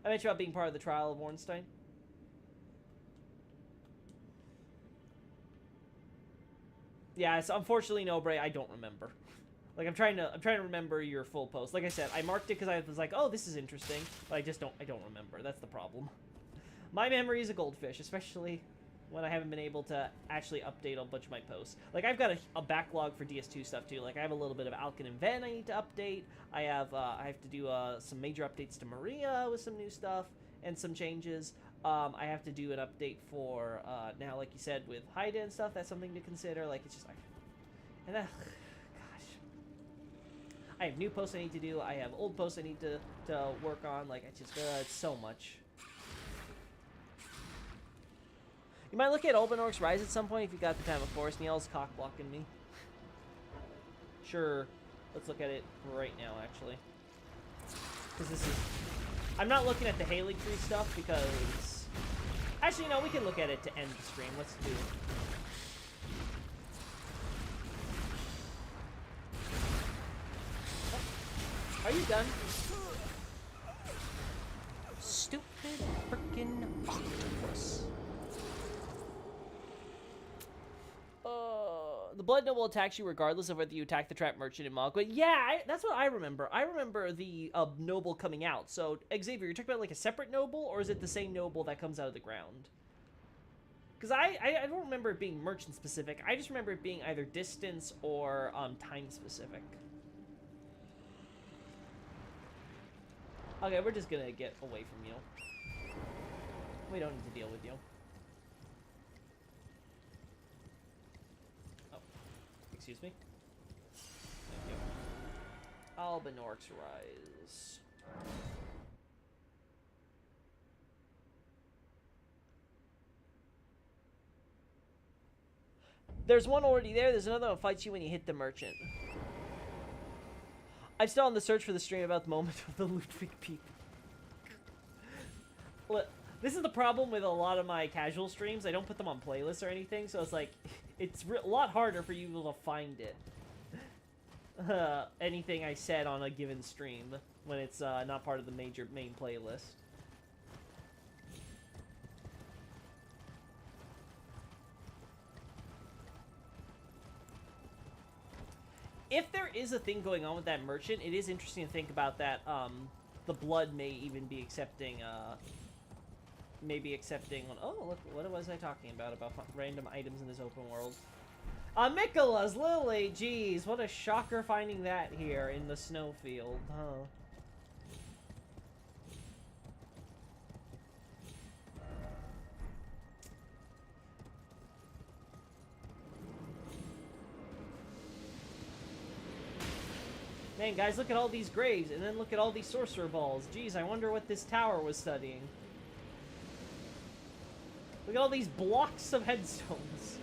I mentioned about being part of the trial of Ornstein. Yeah, it's unfortunately no, Bray. I don't remember. Like I'm trying to remember your full post. Like I said, I marked it because I was like, oh, this is interesting, but I don't remember. That's the problem. My memory is a goldfish, especially when I haven't been able to actually update a bunch of my posts. Like I've got a backlog for DS2 stuff too. Like I have a little bit of Alkin and Ven I need to update. I have to do some major updates to Maria with some new stuff and some changes. I have to do an update for, now, like you said, with Haida and stuff. That's something to consider. Like, it's just like, and then, gosh. I have new posts I need to do. I have old posts I need to work on. Like, it's just, it's so much. You might look at Ulbanork's Rise at some point if you got the time, of course. Niel's cock blocking me. Sure. Let's look at it right now, actually. Because this is... I'm not looking at the Haley Tree stuff because... Actually, no, we can look at it to end the stream. Let's do it. Oh. Are you done? Stupid frickin' octopus. The Blood Noble attacks you regardless of whether you attack the Trap Merchant in Mogwai. Yeah, that's what I remember. I remember the Noble coming out. So, Xavier, you're talking about like a separate Noble, or is it the same Noble that comes out of the ground? Because I don't remember it being Merchant specific. I just remember it being either distance or time specific. Okay, we're just gonna get away from you. We don't need to deal with you. Excuse me. Thank you. Albanork's Rise. There's one already there. There's another one that fights you when you hit the merchant. I'm still on the search for the stream about the moment of the Ludwig peep. Look, this is the problem with a lot of my casual streams. I don't put them on playlists or anything, so it's like... It's a lot harder for you to find it. Anything I said on a given stream when it's not part of the main playlist. If there is a thing going on with that merchant, it is interesting to think about that. The blood may even be accepting. Maybe accepting one. Oh, look, what was I talking about random items in this open world? Mikola's Lily! Jeez, what a shocker finding that here in the snowfield, huh? Man, guys, look at all these graves, and then look at all these sorcerer balls. Jeez, I wonder what this tower was studying. Look at all these blocks of headstones.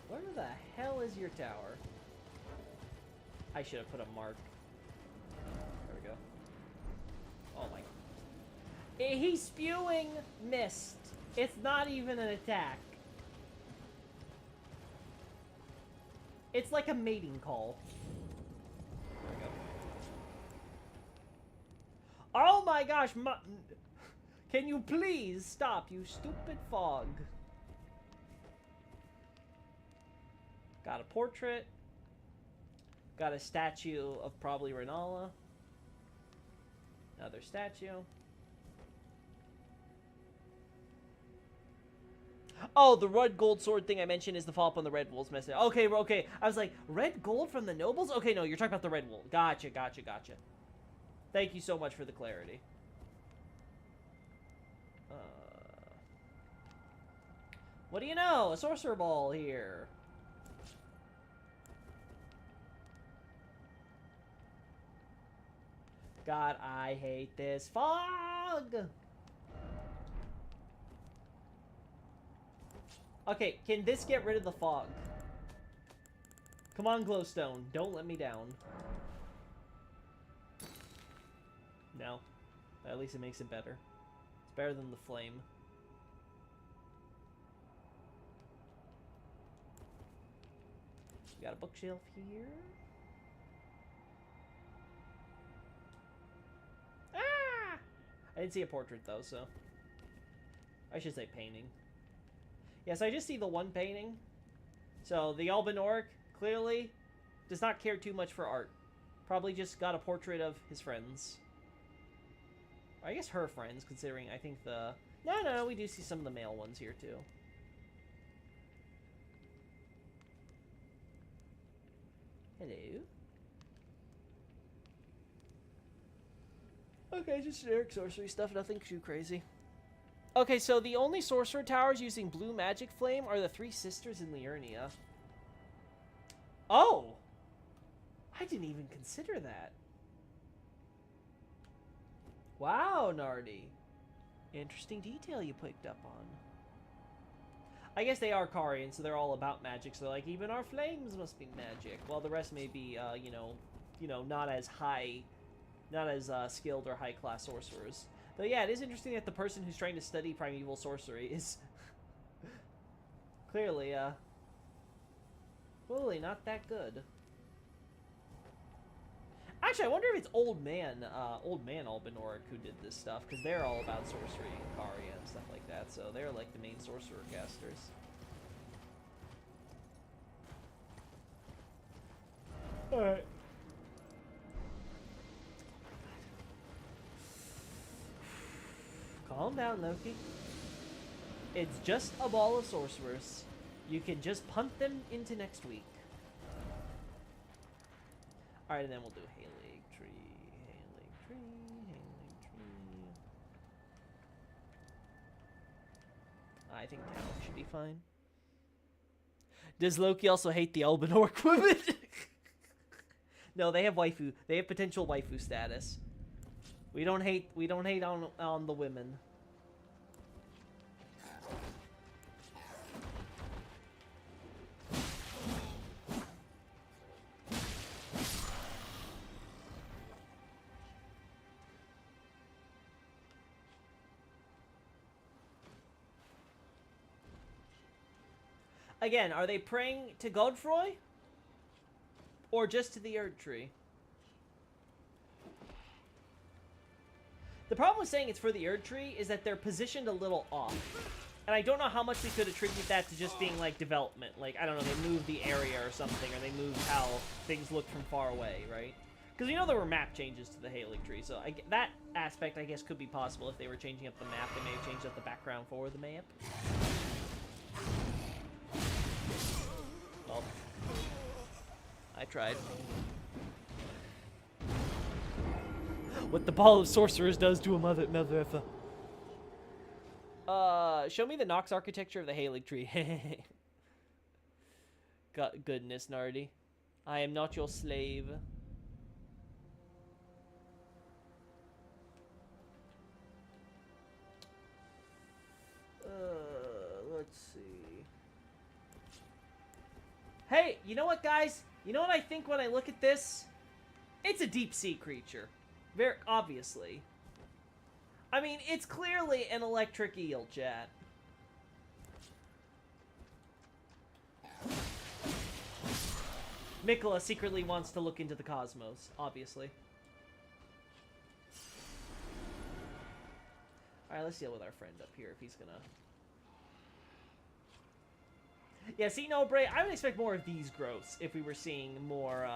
Where the hell is your tower? I should have put a mark. There we go. Oh my. He's spewing mist. It's not even an attack. It's like a mating call. There we go. Oh my gosh, can you please stop, you stupid fog? Got a portrait. Got a statue of probably Renala. Another statue. Oh, the red gold sword thing I mentioned is the follow-up on the Red Wolves message. Okay, okay. I was like, red gold from the nobles? Okay, no, you're talking about the Red Wolf. Gotcha, gotcha, gotcha. Thank you so much for the clarity. What do you know? A sorcerer ball here. God, I hate this fog! Okay, can this get rid of the fog? Come on, glowstone. Don't let me down. No. At least it makes it better. It's better than the flame. We got a bookshelf here. Ah! I didn't see a portrait, though, so... I should say painting. Yes, I just see the one painting. So, the Albanork, clearly, does not care too much for art. Probably just got a portrait of his friends. Or I guess her friends, considering I think the... No, we do see some of the male ones here, too. Hello? Okay, just generic sorcery stuff, nothing too crazy. Okay, so the only sorcerer towers using blue magic flame are the Three Sisters in Liurnia. Oh! I didn't even consider that. Wow, Nardi. Interesting detail you picked up on. I guess they are Karian, so they're all about magic. So they're like, even our flames must be magic. While the rest may be, you know, not as high, not as skilled or high-class sorcerers. Though, yeah, it is interesting that the person who's trying to study primeval sorcery is clearly not that good. Actually, I wonder if it's Old Man Albanoric who did this stuff, because they're all about sorcery and Karia and stuff like that, so they're like the main sorcerer casters. Alright. Calm down, Loki. It's just a ball of sorcerers. You can just punt them into next week. Alright, and then we'll do Halig Tree, Halig Tree, Halig Tree. I think town should be fine. Does Loki also hate the Albanoric women? No, they have waifu. They have potential waifu status. We don't hate on the women. Again, are they praying to Godfroy? Or just to the Erd Tree? The problem with saying it's for the Erd Tree is that they're positioned a little off. And I don't know how much we could attribute that to just being, like, development. Like, I don't know, they moved the area or something, or they moved how things look from far away, right? Because we know there were map changes to the Halig Tree, so that aspect, I guess, could be possible. If they were changing up the map, they may have changed up the background for the map. Well, I tried. What the ball of sorcerers does to a mother effer. Show me the Nox architecture of the Halig Tree. God, goodness, Nardi. I am not your slave. Let's see. Hey, you know what, guys? You know what I think when I look at this? It's a deep sea creature. Very obviously. I mean, it's clearly an electric eel, chat. Mikola secretly wants to look into the cosmos, obviously. Alright, let's deal with our friend up here if he's gonna... Yeah, see, no, Bray, I would expect more of these growths if we were seeing more,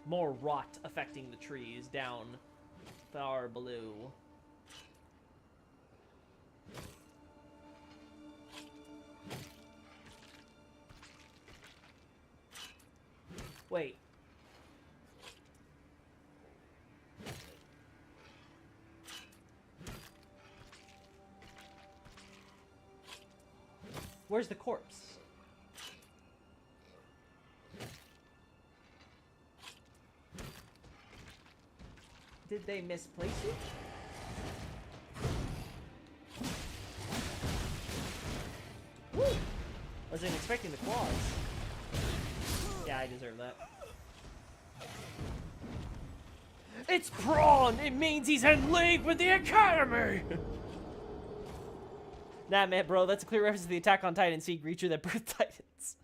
more rot affecting the trees down far below. Wait. Where's the corpse? Did they misplace it? Woo! Wasn't expecting the claws. Yeah, I deserve that. It's Prawn! It means he's in league with the Academy! Nah, man, bro, that's a clear reference to the Attack on Titan sea creature that birthed Titans.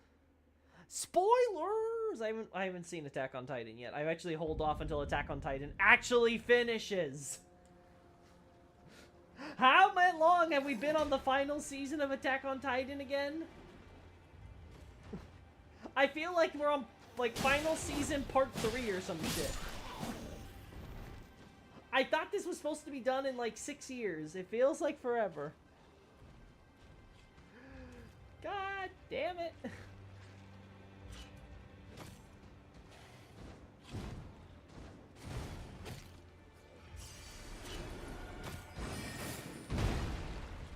Spoilers! I haven't seen Attack on Titan yet. I actually hold off until Attack on Titan actually finishes. How long have we been on the final season of Attack on Titan again? I feel like we're on, like, final season part 3 or some shit. I thought this was supposed to be done in, like, 6 years. It feels like forever. God damn it.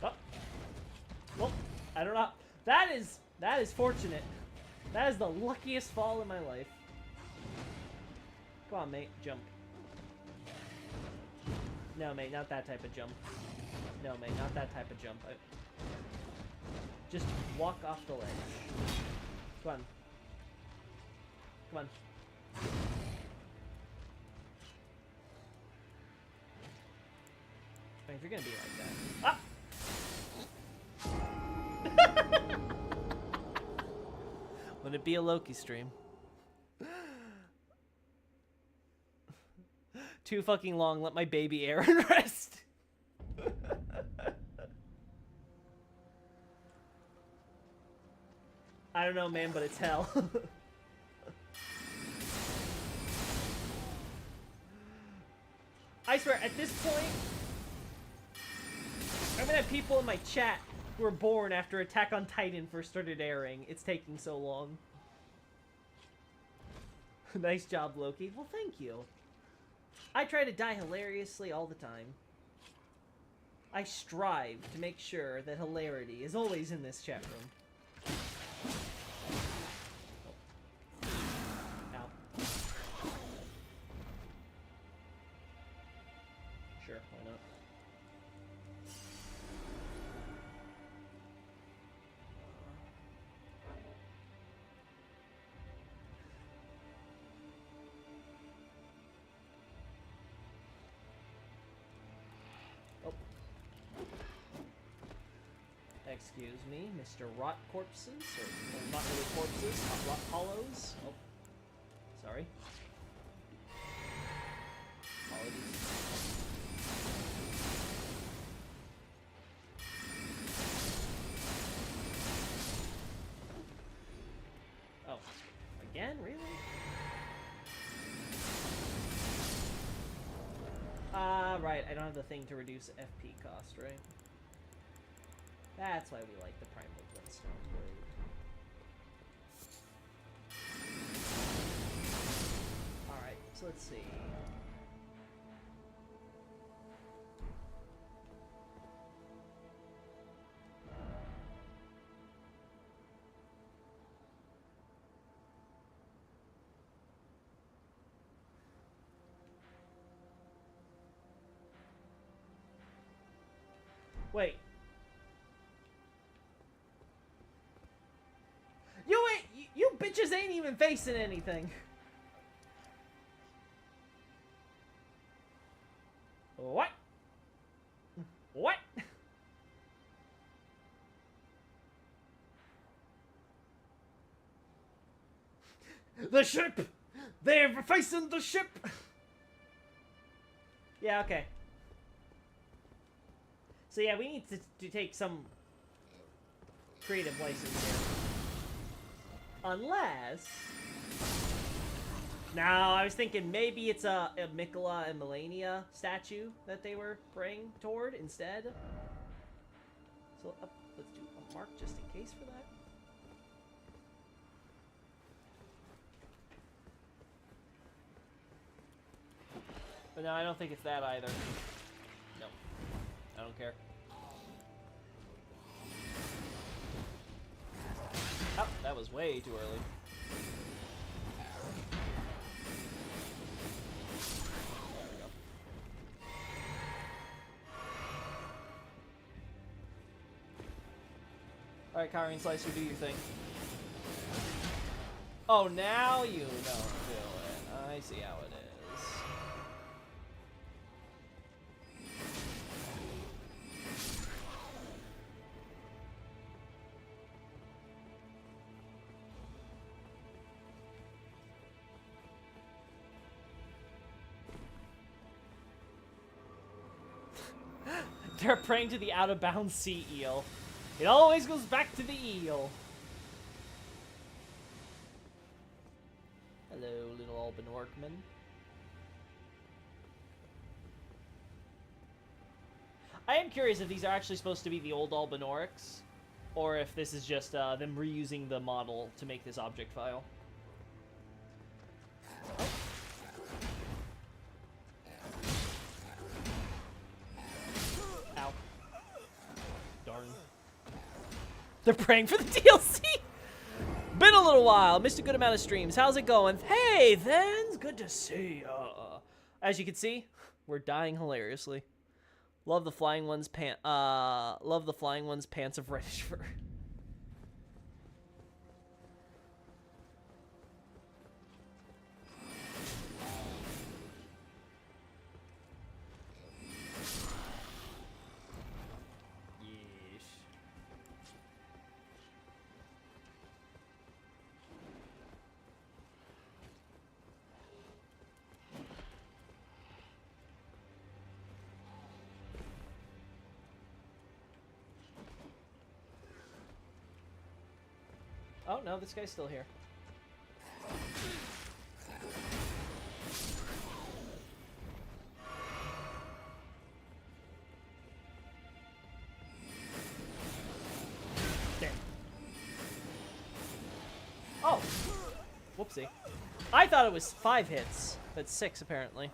Oh. Well, I don't know. That is fortunate. That is the luckiest fall in my life. Come on, mate. Jump. No, mate, not that type of jump. No, mate, not that type of jump. Just walk off the ledge. Come on. Come on. I mean, if you're gonna be like that. Ah! Would it be a Loki stream? Too fucking long. Let my baby Aaron rest. I don't know, man, but it's hell. I swear, at this point, I'm gonna have people in my chat who were born after Attack on Titan first started airing. It's taking so long. Nice job, Loki. Well, thank you. I try to die hilariously all the time. I strive to make sure that hilarity is always in this chat room. Ow. Sure, why not? Oh. Excuse me, Mr. Rot Corpses, or not really corpses, not rot hollows. Oh, sorry. Apologies. Oh, again? Really? Right, I don't have the thing to reduce FP cost, right? That's why we like the Primal Glintstone blade. Alright, so let's see. Wait. You bitches ain't even facing anything. What? What? The ship! They're facing the ship! Yeah, okay. So yeah, we need to take some creative license here. Unless... Now, I was thinking maybe it's a Mikola and Melania statue that they were praying toward instead. So let's do a mark just in case for that. But no, I don't think it's that either. No. I don't care. Oh, that was way too early. There we go. Alright, Kyrene Slicer, do your thing. Oh, now you don't do it. I see how it is. They're praying to the out-of-bounds sea eel. It always goes back to the eel. Hello, little Alban Orkman. I am curious if these are actually supposed to be the old Albanorics, or if this is just them reusing the model to make this object file. Ow. Darn. They're praying for the DLC! Been a little while. Missed a good amount of streams. How's it going? Hey, Thens. Good to see ya. As you can see, We're dying hilariously. Love the flying one's pants of reddish fur. Oh, no, this guy's still here. There. Oh! Whoopsie. I thought it was 5 hits, but 6 apparently.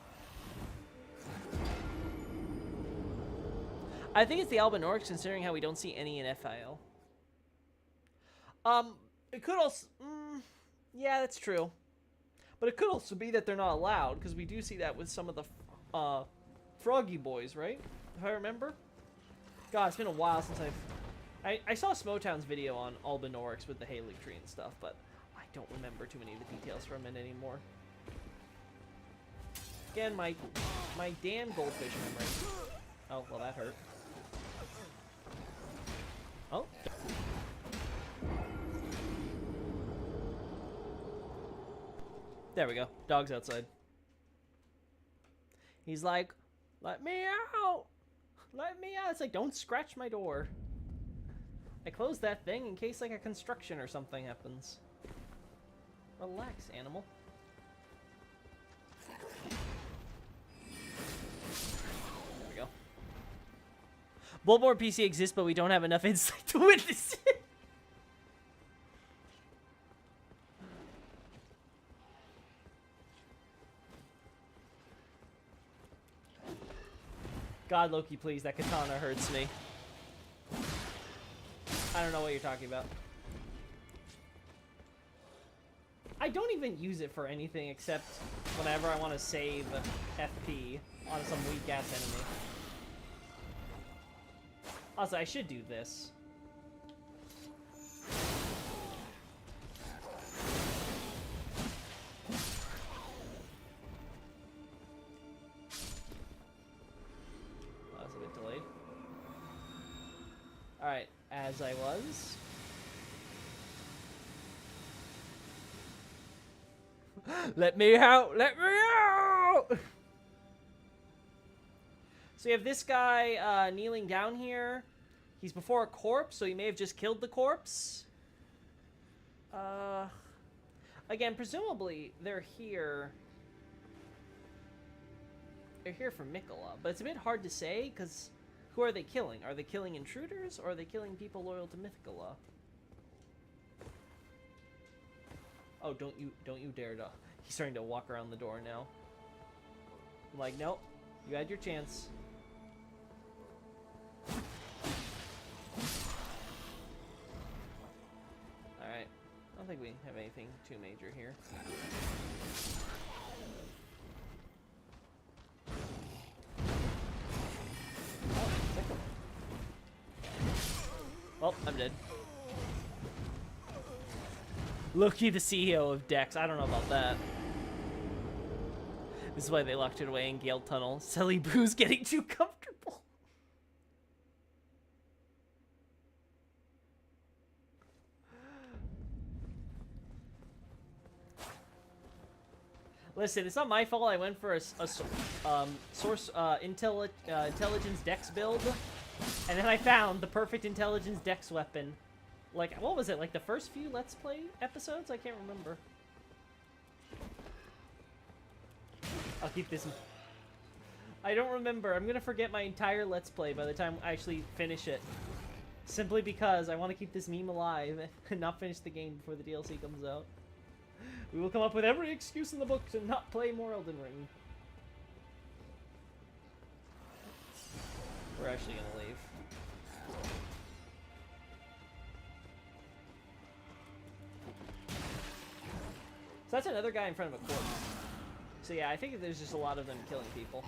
I think it's the Albinaurics, considering how we don't see any in FIL. It could also... yeah, that's true. But it could also be that they're not allowed, because we do see that with some of the Froggy Boys, right? If I remember. God, it's been a while since I saw Smotown's video on Albinaurics with the Halig tree and stuff, but I don't remember too many of the details from it anymore. Again, my damn goldfish memory. Oh, well, that hurt. Oh. There we go. Dog's outside. He's like, let me out! Let me out! It's like, don't scratch my door. I closed that thing in case, like, a construction or something happens. Relax, animal. There we go. Bloodborne PC exists, but we don't have enough insight to witness it. God, Loki, please, that katana hurts me. I don't know what you're talking about. I don't even use it for anything except whenever I want to save FP on some weak-ass enemy. Also, I should do this. Alright, as I was. Let me out! Let me out! So you have this guy kneeling down here. He's before a corpse, so he may have just killed the corpse. Again, presumably they're here. They're here for Mikola, but it's a bit hard to say because who are they killing? Are they killing intruders, or are they killing people loyal to Mythicola? Oh, don't you dare to. He's starting to walk around the door now. I'm like, nope. You had your chance. Alright. I don't think we have anything too major here. Oh, I'm dead. Loki, the CEO of Dex. I don't know about that. This is why they locked it away in Gale Tunnel. Silly Boo's getting too comfortable. Listen, it's not my fault I went for a intelligence Dex build. And then I found the perfect intelligence Dex weapon. Like, what was it? Like the first few Let's Play episodes? I can't remember. I'll keep this. I don't remember. I'm gonna forget my entire Let's Play by the time I actually finish it. Simply because I want to keep this meme alive and not finish the game before the DLC comes out. We will come up with every excuse in the book to not play more Elden Ring. We're actually gonna leave. So that's another guy in front of a corpse. So yeah, I think there's just a lot of them killing people.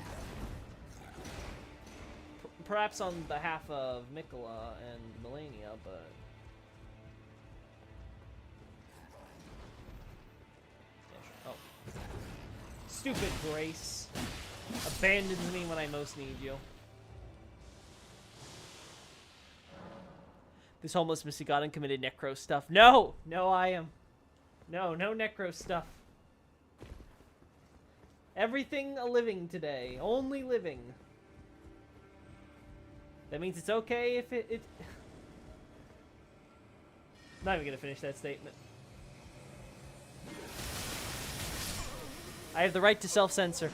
perhaps on behalf of Mikola and Melania, but... Yeah, sure. Oh. Stupid Grace. Abandons me when I most need you. This homeless Misbegotten committed necro stuff. No! No, I am. No necro stuff. Everything a living today. Only living. That means it's okay if it... I'm not even gonna finish that statement. I have the right to self-censor.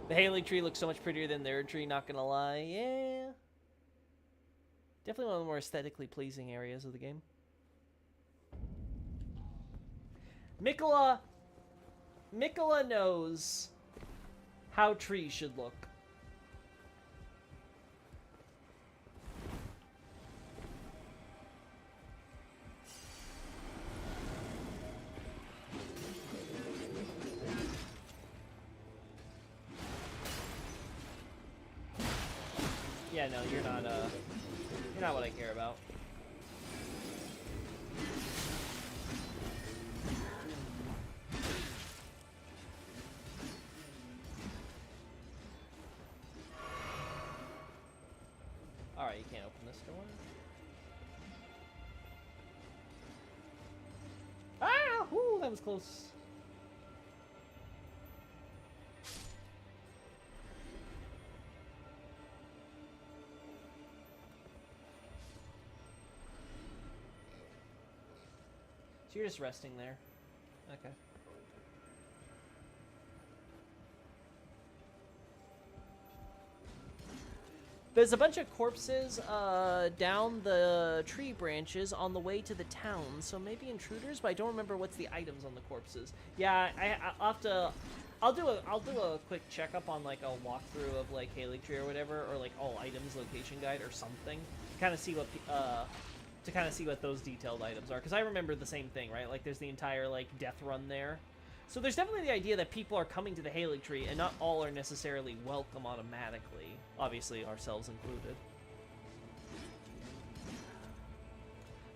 The Haley tree looks so much prettier than their tree, not gonna lie. Yeah. Definitely one of the more aesthetically pleasing areas of the game. Mikola knows how trees should look. Yeah, no, you're not what I care about. Alright, you can't open this door. Ah! Whoo, that was close. So you're just resting there. Okay. There's a bunch of corpses down the tree branches on the way to the town, so maybe intruders, but I don't remember what's the items on the corpses. Yeah, I'll have to... I'll do a quick checkup on like a walkthrough of like Haley Tree or whatever, or like all items location guide or something. Kind of see what to kind of see what those detailed items are, because I remember the same thing, right? Like there's the entire like death run there. So there's definitely the idea that people are coming to the Haley Tree, and not all are necessarily welcome automatically. Obviously, ourselves included.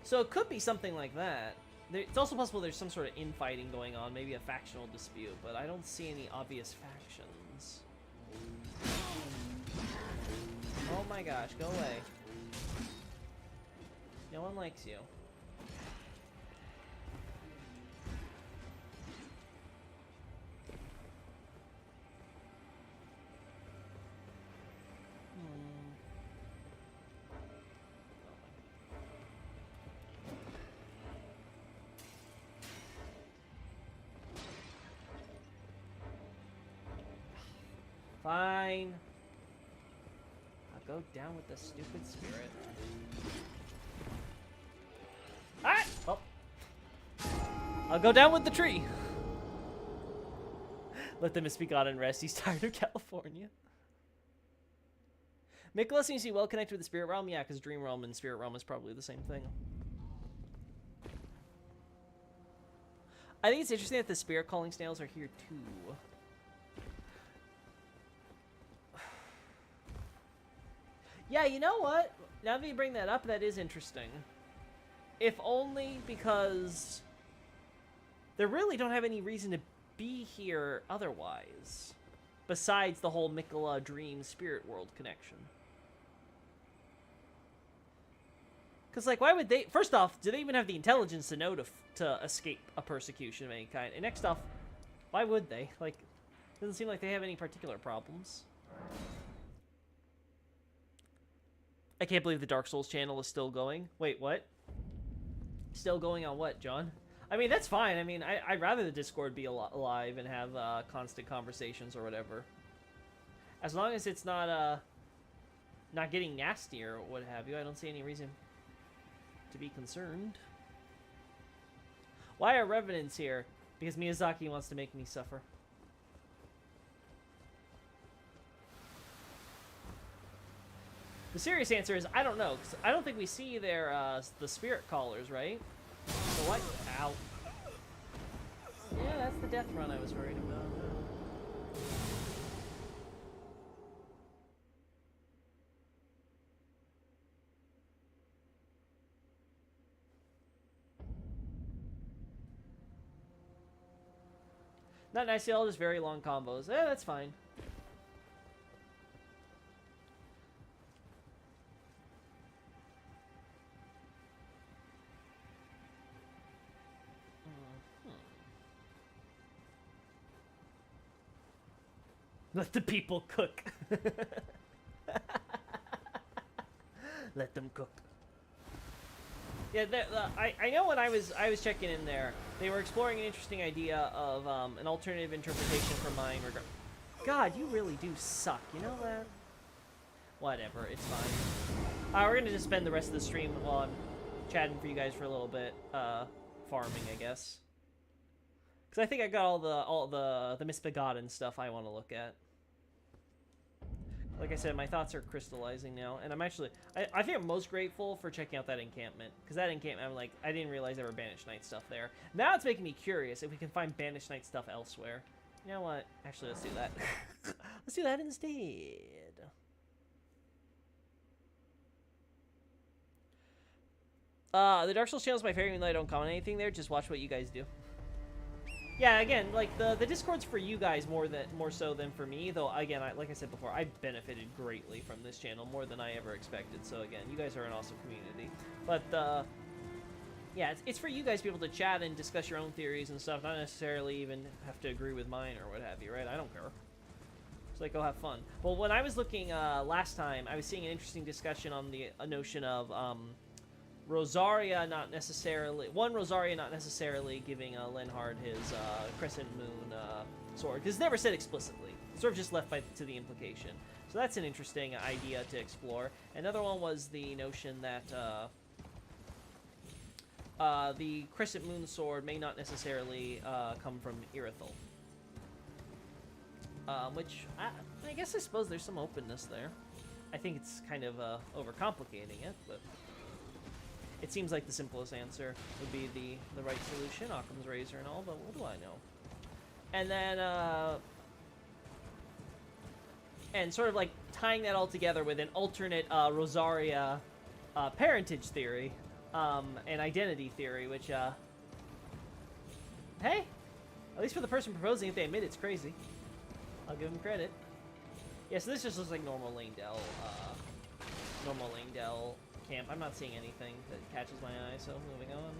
So it could be something like that. It's also possible there's some sort of infighting going on, maybe a factional dispute, but I don't see any obvious factions. Oh my gosh, go away. No one likes you. Fine. I'll go down with the stupid spirit. Ah! Oh. I'll go down with the tree. Let the misbegotten rest. He's tired of California. Mikola seems to be well connected with the spirit realm. Yeah, because dream realm and spirit realm is probably the same thing. I think it's interesting that the spirit calling snails are here too. Yeah, you know what? Now that you bring that up, that is interesting. If only because they really don't have any reason to be here otherwise, besides the whole Mikola dream spirit world connection. Because, like, why would they... First off, do they even have the intelligence to know to escape a persecution of any kind? And next off, why would they? Like, doesn't seem like they have any particular problems. I can't believe the Dark Souls channel is still going. Wait, what? Still going on what, John? I mean, that's fine. I mean, I'd rather the Discord be alive and have constant conversations or whatever. As long as it's not getting nasty or what have you, I don't see any reason to be concerned. Why are Revenants here? Because Miyazaki wants to make me suffer. The serious answer is I don't know, 'cause I don't think we see the spirit callers, right? So what? Ow. Yeah, that's the death run I was worried about. Not nice at all, just very long combos. That's fine. Let the people cook. Let them cook. Yeah, I know when I was checking in there, they were exploring an interesting idea of an alternative interpretation for mine. God, you really do suck. You know that? Whatever, it's fine. We're gonna just spend the rest of the stream while I'm chatting for you guys for a little bit, farming, I guess. Because I think I got all the misbegotten stuff I want to look at. Like I said, my thoughts are crystallizing now, and I'm actually, I think I'm most grateful for checking out that encampment, because that encampment, I'm like, I didn't realize there were Banished Knight stuff there. Now it's making me curious if we can find Banished Knight stuff elsewhere. You know what? Actually, let's do that. Let's do that instead. The Dark Souls channel is my favorite, even though I don't comment anything there. Just watch what you guys do. Yeah, again, like the Discord's for you guys more so than for me. Though again, like I said before, I benefited greatly from this channel more than I ever expected. So again, you guys are an awesome community. But yeah, it's for you guys to be able to chat and discuss your own theories and stuff. Not necessarily even have to agree with mine or what have you, right? I don't care. It's like, go have fun. Well, when I was looking last time, I was seeing an interesting discussion on the notion of Rosaria not necessarily giving Lenhard his Crescent Moon sword, because it's never said explicitly. It's sort of just left to the implication. So that's an interesting idea to explore. Another one was the notion that the Crescent Moon sword may not necessarily come from Irithyll. Which, I guess I suppose there's some openness there. I think it's kind of overcomplicating it, but it seems like the simplest answer would be the right solution, Occam's razor and all, but what do I know? And then, and sort of like tying that all together with an alternate Rosaria parentage theory and identity theory, which, hey, at least for the person proposing it, they admit it's crazy. I'll give them credit. Yeah, so this just looks like normal Langdell camp. I'm not seeing anything that catches my eye, so moving on.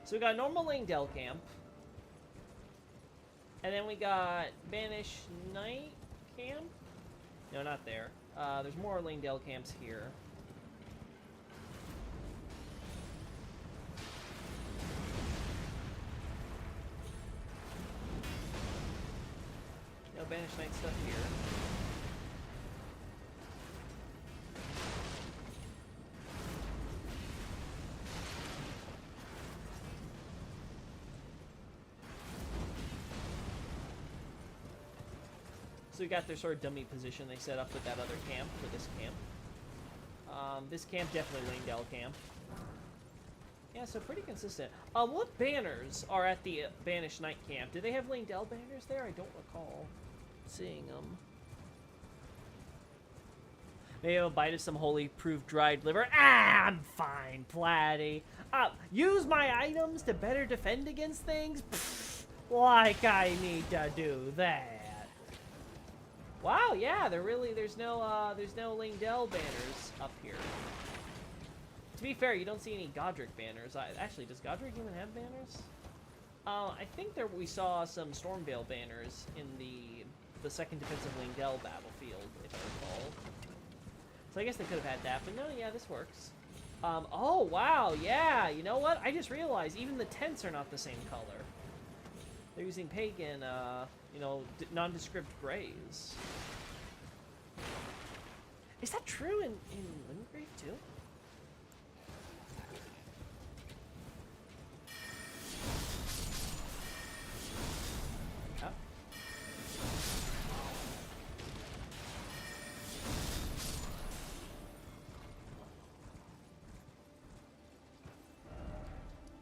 So we got normal Langdell camp. And then we got Banished Knight camp? No, not there. There's more Langdell camps here. No Banished Knight stuff here. So we got their sort of dummy position they set up with that other camp for this camp. This camp, definitely Langdell camp. Yeah, so pretty consistent. What banners are at the Banished Knight camp? Do they have Langdell banners there? I don't recall seeing them. Maybe a bite of some holy proof dried liver. I'm fine, Platty. Use my items to better defend against things? Pfft, like I need to do that. Wow, yeah, there's no Langdell banners up here. To be fair, you don't see any Godric banners. Actually, does Godric even have banners? I think we saw some Stormveil banners in the second defensive Langdell battlefield, if I recall. So I guess they could have had that, but no, yeah, this works. Oh, wow, yeah, you know what? I just realized even the tents are not the same color. They're using pagan, you know, nondescript grays. Is that true in Limgrave too? Oh.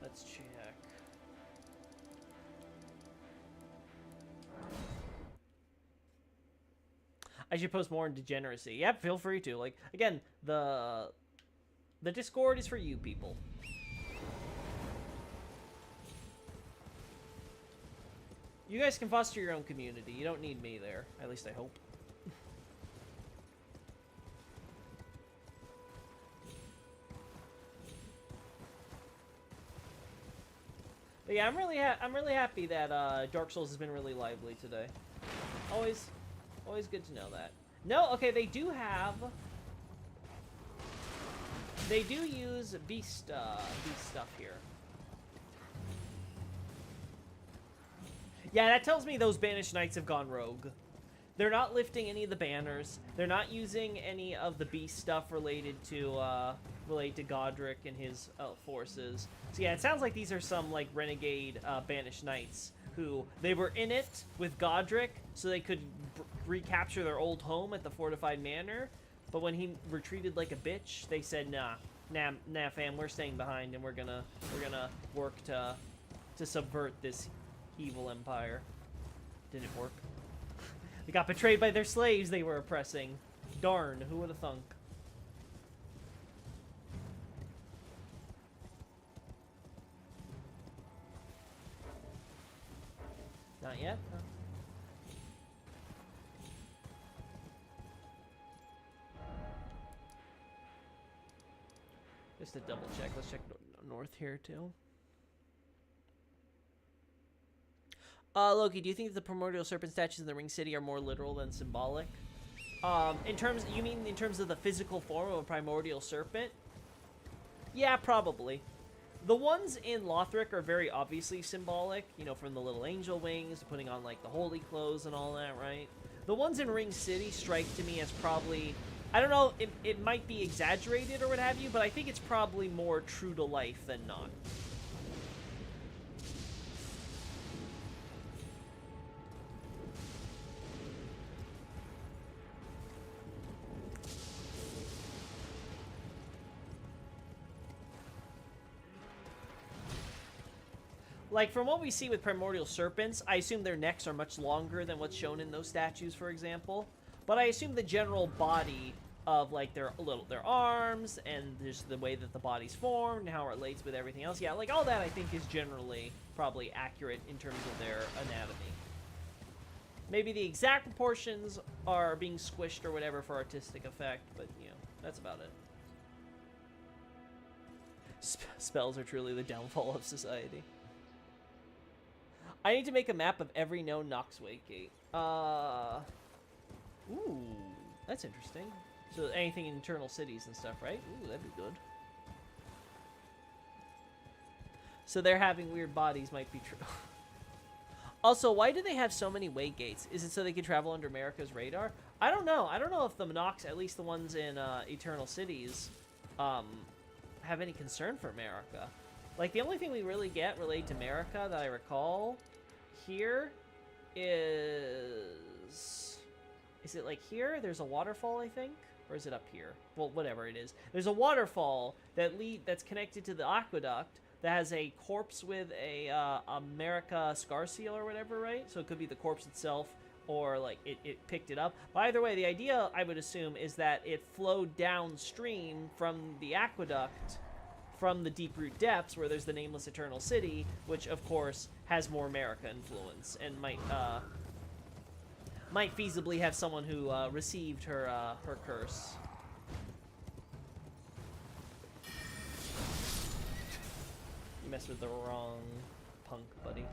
Let's check. I should post more on degeneracy. Yeah, feel free to. Like, again, the Discord is for you people. You guys can foster your own community. You don't need me there. At least I hope. But yeah, I'm really happy that Dark Souls has been really lively today. Always good to know that. No, okay, they do use beast stuff here. Yeah, that tells me those banished knights have gone rogue. They're not lifting any of the banners. They're not using any of the beast stuff related to Godric and his forces. So yeah, it sounds like these are some like renegade banished knights who they were in it with Godric so they could recapture their old home at the fortified manor. But when he retreated like a bitch, they said, nah, fam, we're staying behind and we're gonna work to subvert this evil empire. Didn't work. They got betrayed by their slaves they were oppressing. Darn, who would have thunk? Not yet? No. Just to double check. Let's check north here too. Loki, do you think that the primordial serpent statues in the Ring City are more literal than symbolic? You mean in terms of the physical form of a primordial serpent? Yeah, probably. The ones in Lothric are very obviously symbolic, you know, from the little angel wings to putting on, like, the holy clothes and all that, right? The ones in Ring City strike to me as probably, I don't know, it might be exaggerated or what have you, but I think it's probably more true to life than not. Like, from what we see with primordial serpents, I assume their necks are much longer than what's shown in those statues, for example. But I assume the general body of, like, their arms and just the way that the body's formed and how it relates with everything else. Yeah, like, all that I think is generally probably accurate in terms of their anatomy. Maybe the exact proportions are being squished or whatever for artistic effect, but, you know, that's about it. Spells are truly the downfall of society. I need to make a map of every known Noxway gate. Ooh, that's interesting. So anything in internal cities and stuff, right? Ooh, that'd be good. So they're having weird bodies might be true. Also, why do they have so many way gates? Is it so they can travel under America's radar? I don't know. I don't know if the Nox, at least the ones in Eternal Cities, have any concern for America. Like, the only thing we really get related to America that I recall here is it like here? There's a waterfall, I think? Or is it up here? Well, whatever it is. There's a waterfall that's connected to the aqueduct that has a corpse with a America scar seal or whatever, right? So it could be the corpse itself or, like, it picked it up. But either way, the idea, I would assume, is that it flowed downstream from the aqueduct from the Deeproot Depths, where there's the Nameless Eternal City, which, of course, has more America influence, and might feasibly have someone who received her curse. You messed with the wrong punk, buddy.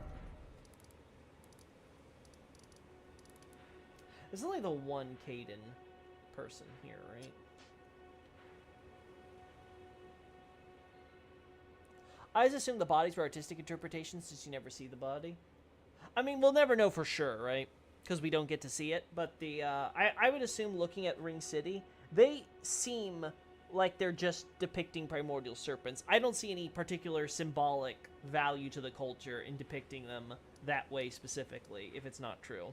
There's only the one Caden person here, right? I always assume the bodies were artistic interpretations since you never see the body. I mean, we'll never know for sure, right? Because we don't get to see it. But I would assume, looking at Ring City, they seem like they're just depicting primordial serpents. I don't see any particular symbolic value to the culture in depicting them that way specifically, if it's not true.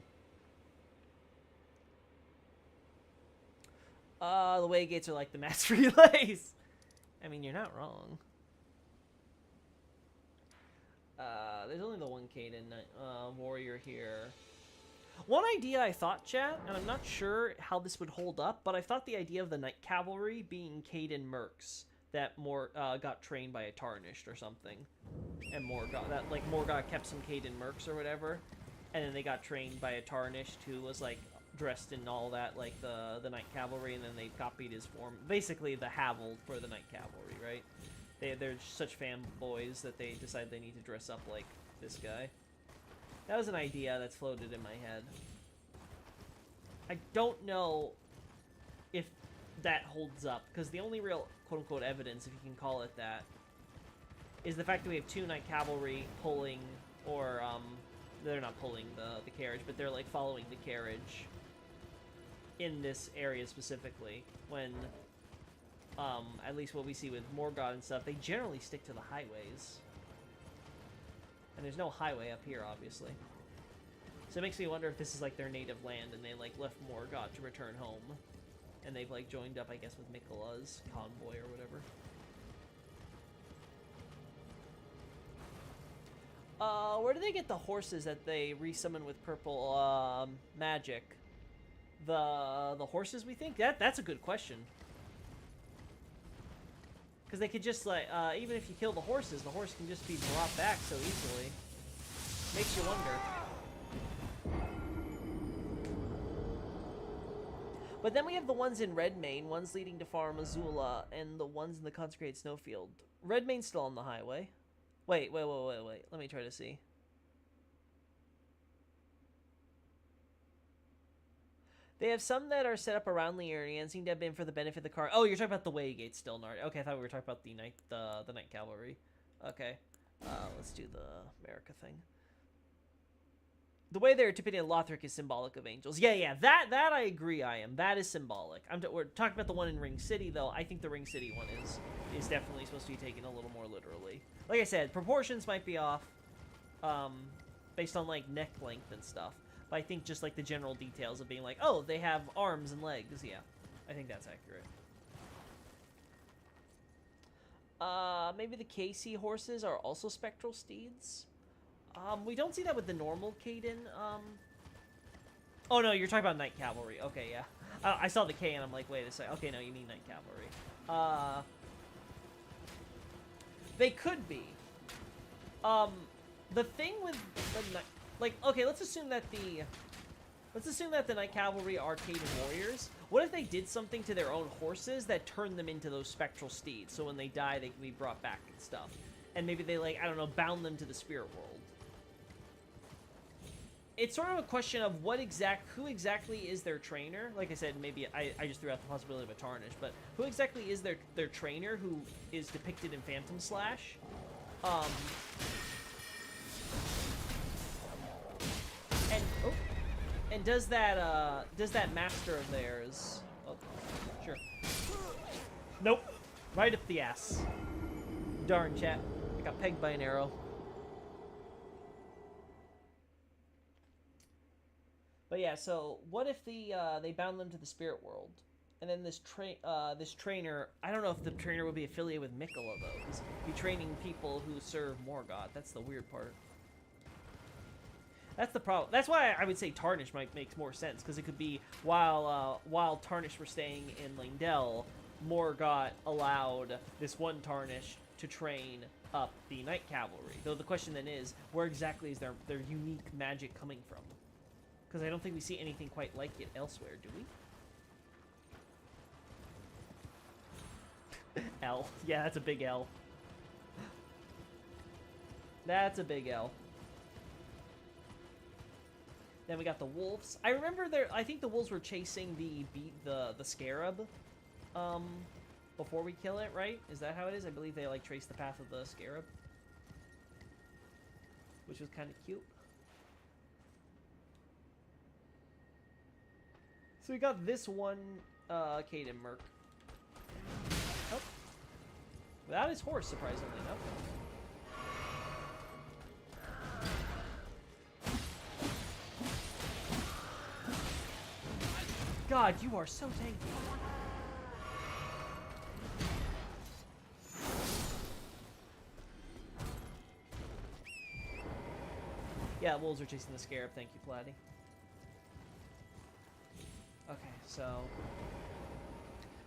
The way gates are like the mass relays. I mean, you're not wrong. There's only the one Caden warrior here. One idea I thought, chat, and I'm not sure how this would hold up, but I thought the idea of the Night Cavalry being Caden Mercs that got trained by a Tarnished or something, and Morgoth kept some Caden Mercs or whatever, and then they got trained by a Tarnished who was like dressed in all that like the Night Cavalry, and then they copied his form, basically the Havel for the Night Cavalry, right? They're such fanboys that they decide they need to dress up like this guy. That was an idea that's floated in my head. I don't know if that holds up, because the only real quote-unquote evidence, if you can call it that, is the fact that we have 2 Night Cavalry pulling, or, they're not pulling the carriage, but they're, like, following the carriage in this area specifically, when, at least what we see with Morgoth and stuff, they generally stick to the highways. And there's no highway up here, obviously. So it makes me wonder if this is, like, their native land, and they, like, left Morgoth to return home. And they've, like, joined up, I guess, with Miquella's convoy or whatever. Where do they get the horses that they resummon with purple, magic? The horses, we think? That's a good question. Because they could just, like, even if you kill the horse can just be brought back so easily. Makes you wonder. But then we have the ones in Redmane, ones leading to Farum Azula, and the ones in the Consecrated Snowfield. Redmane's still on the highway. Wait. Let me try to see. They have some that are set up around Liurnia and seem to have been for the benefit of the car. Oh, you're talking about the Waygate still, Nard. Okay, I thought we were talking about the Night Cavalry. Okay. Let's do the America thing. The way they're depicted in Lothric is symbolic of angels. Yeah, that I agree I am. That is symbolic. We're talking about the one in Ring City, though. I think the Ring City one is definitely supposed to be taken a little more literally. Like I said, proportions might be off, based on, like, neck length and stuff. But I think just, like, the general details of being like, oh, they have arms and legs. Yeah, I think that's accurate. Maybe the KC horses are also spectral steeds? We don't see that with the normal Caden, Oh, no, you're talking about Night Cavalry. Okay, yeah. I saw the K and I'm like, wait a second. Okay, no, you mean Night Cavalry. They could be. The thing with the Night... Like, okay, let's assume that the Night Cavalry are Caden warriors. What if they did something to their own horses that turned them into those spectral steeds, so when they die, they can be brought back and stuff? And maybe they, like, I don't know, bound them to the spirit world. It's sort of a question of who exactly is their trainer. Like I said, maybe I just threw out the possibility of a Tarnish, but who exactly is their trainer who is depicted in Phantom Slash? And does that master of theirs... Oh, sure. Nope. Right up the ass. Darn, chat. I got pegged by an arrow. But yeah, so what if they bound them to the spirit world? And then this trainer... I don't know if the trainer would be affiliated with Miquella, though, because he'd be training people who serve Morgoth. That's the weird part. That's the problem. That's why I would say Tarnish might make more sense, because it could be while Tarnish were staying in Lingdell, Morgoth allowed this one Tarnish to train up the Night Cavalry. Though the question then is, where exactly is their unique magic coming from? Because I don't think we see anything quite like it elsewhere, do we? L. Yeah, that's a big L. That's a big L. Then we got the wolves. I remember I think the wolves were chasing the scarab, before we kill it, right? Is that how it is? I believe they, like, trace the path of the scarab, which was kind of cute. So we got this one, Caden Merc. Oh. Without his horse, surprisingly enough. God, you are so tanky. Yeah, wolves are chasing the scarab. Thank you, Platty. So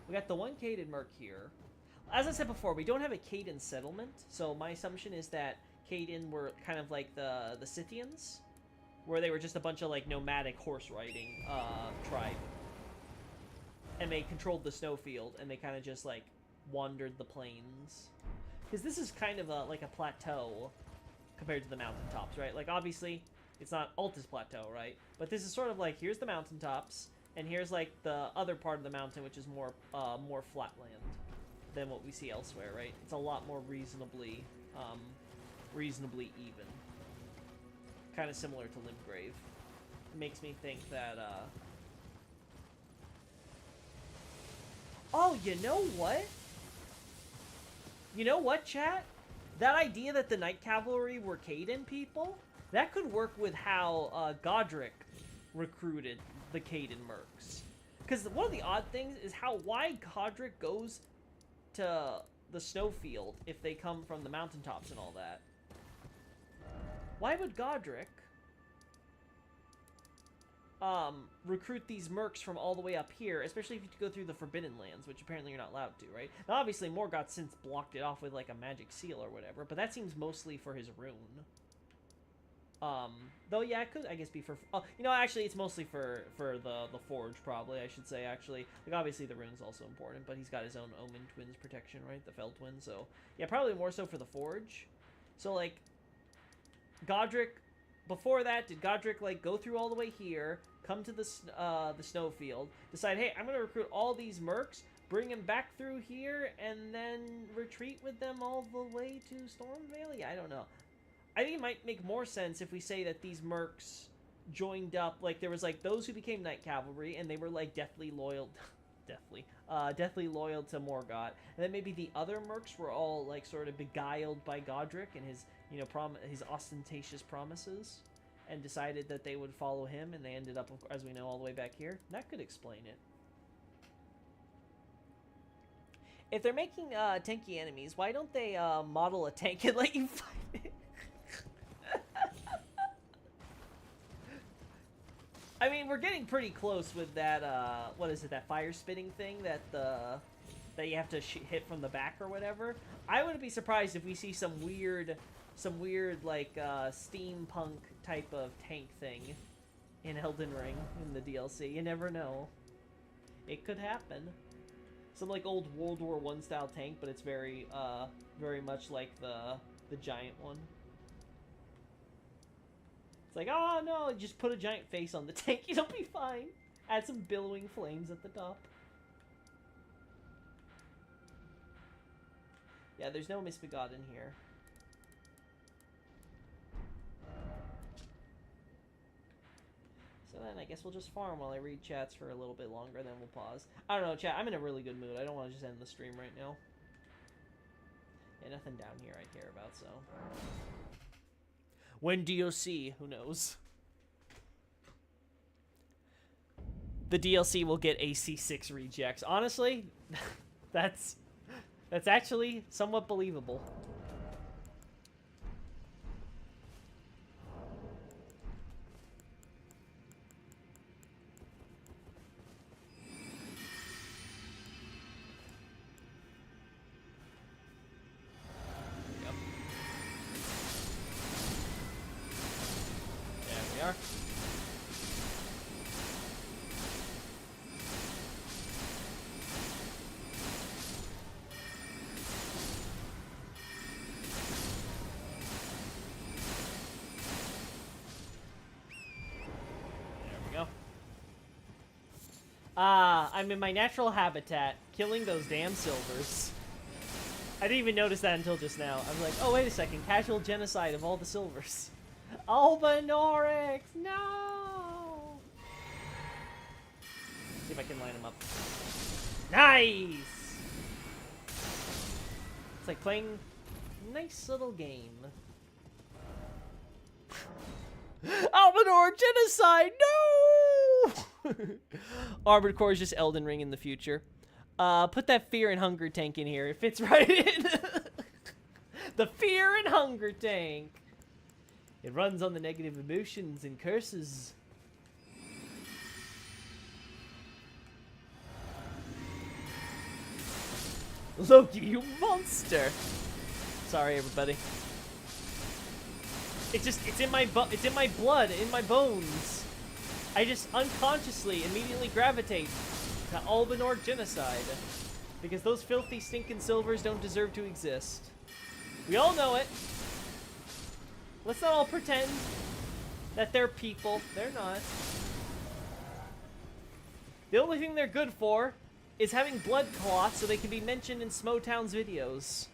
we got the one Caden Merc here. As I said before, we don't have a Caden settlement, so my assumption is that Caden were kind of like the Scythians, where they were just a bunch of like nomadic horse riding tribe, and they controlled the snowfield, and they kind of just like wandered the plains. Because this is kind of like a plateau compared to the mountaintops, right? Like obviously it's not Altus Plateau, right? But this is sort of like, here's the mountaintops, and here's like the other part of the mountain, which is more flatland than what we see elsewhere, right? It's a lot more reasonably even. Kind of similar to Limgrave. It makes me think that, oh, you know what? You know what, chat? That idea that the Night Cavalry were Caden people, that could work with how Godric recruited the Caden mercs. Because one of the odd things is why Godric goes to the snowfield if they come from the mountaintops and all that. Why would Godric recruit these mercs from all the way up here, especially if you go through the Forbidden Lands, which apparently you're not allowed to, right? Now, obviously, Morgoth since blocked it off with, like, a magic seal or whatever, but that seems mostly for his rune. Though, yeah, it could, I guess, be for... you know, actually, it's mostly for the Forge, probably, I should say, actually. Like, obviously, the rune's also important, but he's got his own Omen Twins protection, right? The Fell Twin, so... Yeah, probably more so for the Forge. So, like, Godric... Before that, did Godric, like, go through all the way here, come to the snowfield, decide, hey, I'm going to recruit all these mercs, bring them back through here, and then retreat with them all the way to Stormvale? Yeah, I don't know. I think it might make more sense if we say that these mercs joined up, like, there was, like, those who became Night Cavalry, and they were, like, deathly loyal to Morgoth, and then maybe the other mercs were all, like, sort of beguiled by Godric and his, you know, his ostentatious promises, and decided that they would follow him, and they ended up, as we know, all the way back here. That could explain it. If they're making tanky enemies, why don't they model a tank and let you fight it? I mean, we're getting pretty close with that, what is it, that fire spitting thing that you have to hit from the back or whatever. I wouldn't be surprised if we see some weird, like, steampunk type of tank thing in Elden Ring in the DLC. You never know. It could happen. Some, like, old World War I style tank, but it's very much like the giant one. It's like, oh no, just put a giant face on the tank, it'll be fine. Add some billowing flames at the top. Yeah, there's no Misbegotten here. So then I guess we'll just farm while I read chats for a little bit longer, then we'll pause. I don't know, chat, I'm in a really good mood. I don't want to just end the stream right now. Yeah, nothing down here I care about, so... When DLC, who knows? The DLC will get AC6 rejects. Honestly, that's actually somewhat believable. I'm in my natural habitat, killing those damn silvers. I didn't even notice that until just now. I was like, oh, wait a second. Casual genocide of all the silvers. Albanorix! No! See if I can line them up. Nice! It's like playing a nice little game. Albanor genocide! No! Armored Core is just Elden Ring in the future. Put that fear and hunger tank in here. It fits right in. The fear and hunger tank. It runs on the negative emotions and curses. Loki, you monster! Sorry, everybody. It's in my blood, in my bones. I just unconsciously immediately gravitate to Albinorg genocide. Because those filthy stinking silvers don't deserve to exist. We all know it. Let's not all pretend that they're people. They're not. The only thing they're good for is having blood clots so they can be mentioned in Smotown's videos.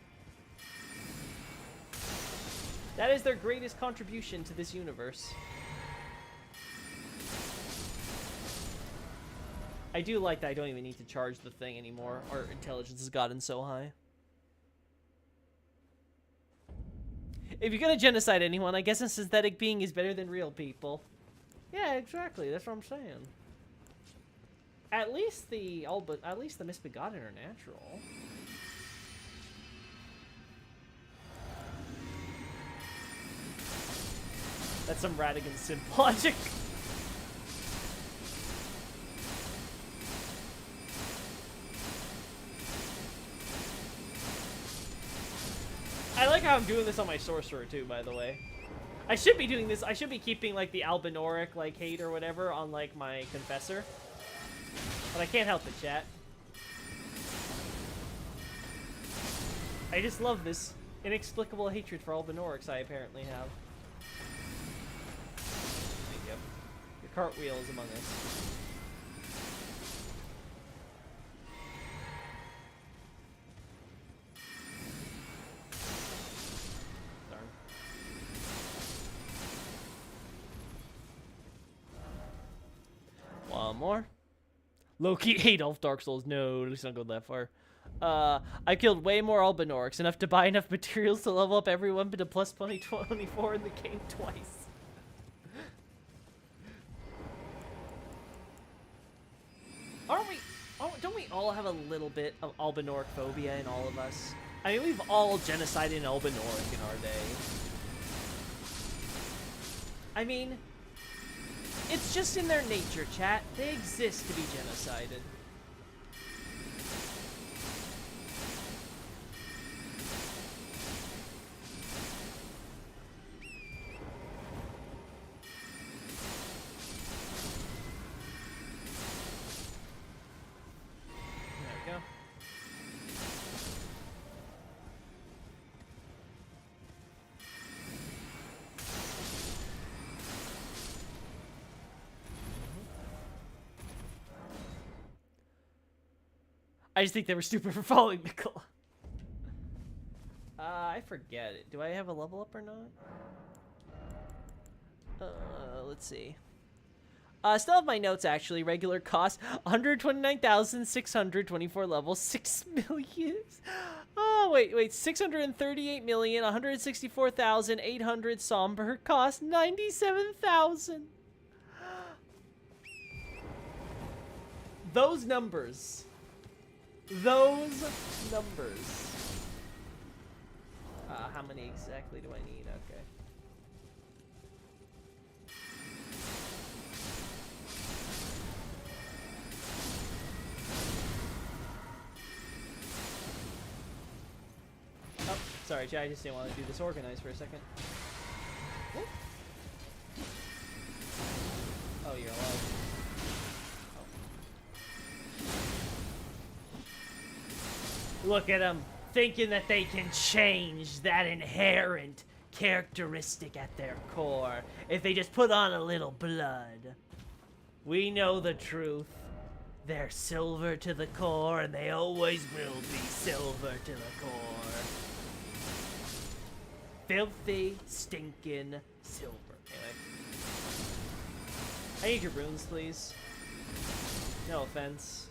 That is their greatest contribution to this universe. I do like that I don't even need to charge the thing anymore. Our intelligence has gotten so high. If you're gonna genocide anyone, I guess a synthetic being is better than real people. Yeah, exactly. That's what I'm saying. At least the misbegotten are natural. That's some Radigan simp logic. I like how I'm doing this on my sorcerer too, by the way. I should be doing this. I should be keeping like the Albinoric like hate or whatever on like my confessor. But I can't help it, chat. I just love this inexplicable hatred for Albinorics I apparently have. Thank you. Your cartwheel is among us. Darn. One more. Loki hate Elf Dark Souls. No, at least not go that far. I killed way more Albinorics, enough to buy enough materials to level up everyone to plus 2024 in the game twice. Don't we all have a little bit of Albinoric phobia in all of us? I mean, we've all genocided an Albinoric in our day. I mean, it's just in their nature, chat. They exist to be genocided. I just think they were stupid for following Nicole. I forget it. Do I have a level up or not? Let's see. Still have my notes actually. Regular cost 129,624 levels, 6 million. Oh wait, 638,164,800 somber cost 97,000. Those numbers. Those numbers. How many exactly do I need? Okay. Oh, sorry, Jay, I just didn't want to do this organized for a second. Whoop. Oh, you're alive. Look at them, thinking that they can change that inherent characteristic at their core if they just put on a little blood. We know the truth. They're silver to the core, and they always will be silver to the core. Filthy, stinking silver. Anyway. I need your runes, please. No offense.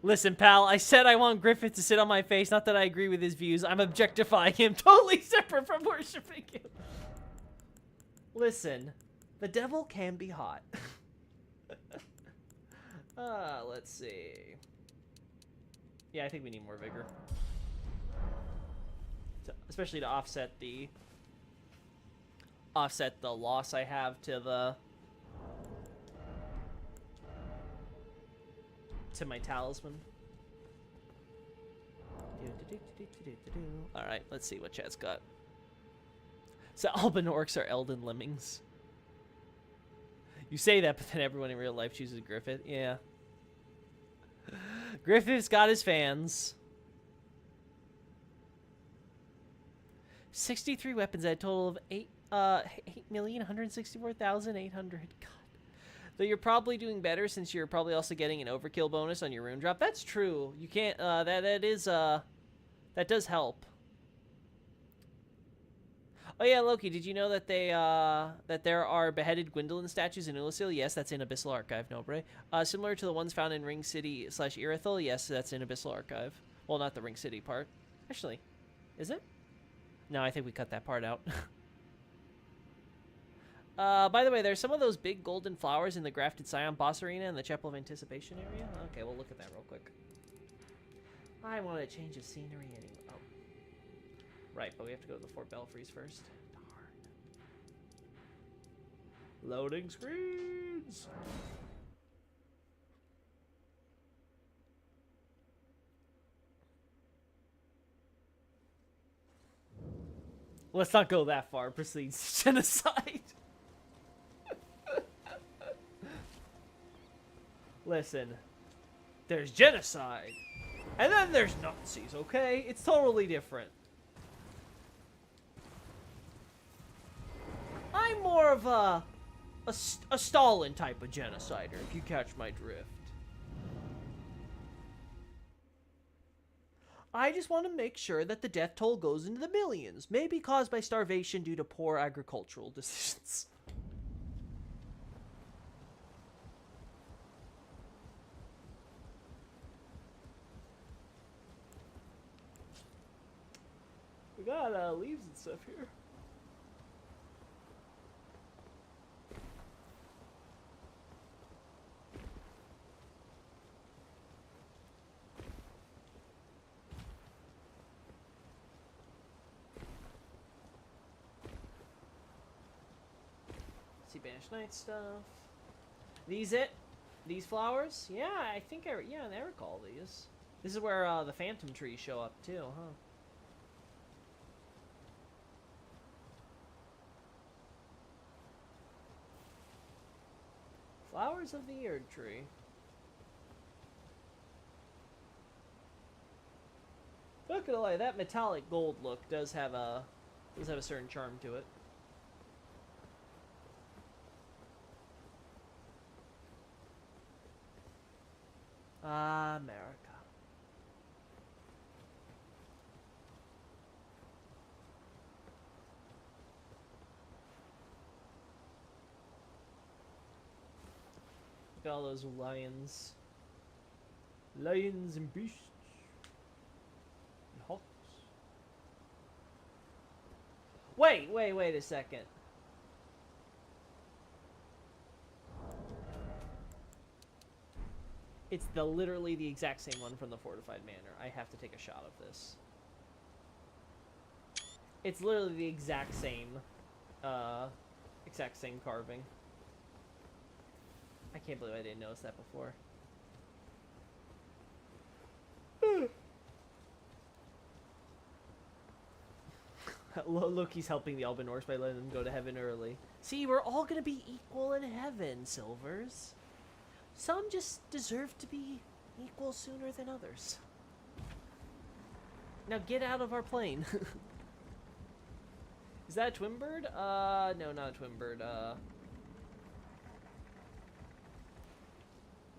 Listen, pal, I said I want Griffith to sit on my face, not that I agree with his views. I'm objectifying him, totally separate from worshiping him. Listen, the devil can be hot. Let's see. Yeah, I think we need more vigor. Especially to offset the offset the loss I have to my talisman. All right, let's see what chat's got. So Albinorks are Elden Lemmings. You say that, but then everyone in real life chooses Griffith. Yeah. Griffith's got his fans. 63 weapons at a total of 8,164,800. God. Though you're probably doing better since you're probably also getting an overkill bonus on your rune drop. That's true. You can't that does help. Oh yeah, Loki, did you know that that there are beheaded Gwyndolin statues in Ulasil? Yes, that's in Abyssal Archive, Nobre. Similar to the ones found in Ring City / Irithel? Yes, that's in Abyssal Archive. Well, not the Ring City part. Actually, is it? No, I think we cut that part out. By the way, there's some of those big golden flowers in the Grafted Scion boss arena in the Chapel of Anticipation area. Okay, we'll look at that real quick. I want to change the scenery anyway. Oh. Right, but we have to go to the Fort Belfries first. Darn. Loading screens! Let's not go that far. Proceeds genocide. Listen, there's genocide, and then there's Nazis, okay? It's totally different. I'm more of a Stalin type of genocider, if you catch my drift. I just want to make sure that the death toll goes into the millions, maybe caused by starvation due to poor agricultural decisions. We got leaves and stuff here. See Banished Knight stuff. These it? These flowers? Yeah, I think I recall these. This is where the phantom trees show up too, huh? Flowers of the Erd Tree. Not gonna lie, that metallic gold look does have a certain charm to it. America. Look at all those lions. Lions and beasts. And hawks. Wait a second. It's literally the exact same one from the Fortified Manor. I have to take a shot of this. It's literally the exact same carving. I can't believe I didn't notice that before. Loki's helping the Albinorks by letting them go to heaven early. See, we're all gonna be equal in heaven, Silvers. Some just deserve to be equal sooner than others. Now get out of our plane. Is that a twin bird? No, not a twin bird.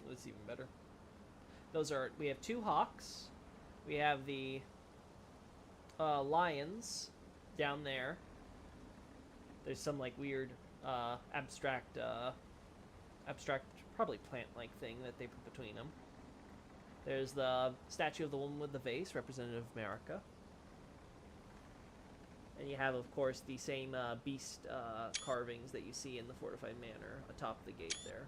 That's even better. We have two hawks. We have the lions down there. There's some like weird abstract probably plant-like thing that they put between them. There's the statue of the woman with the vase, representative of America. And you have, of course, the same beast carvings that you see in the Fortified Manor atop the gate there.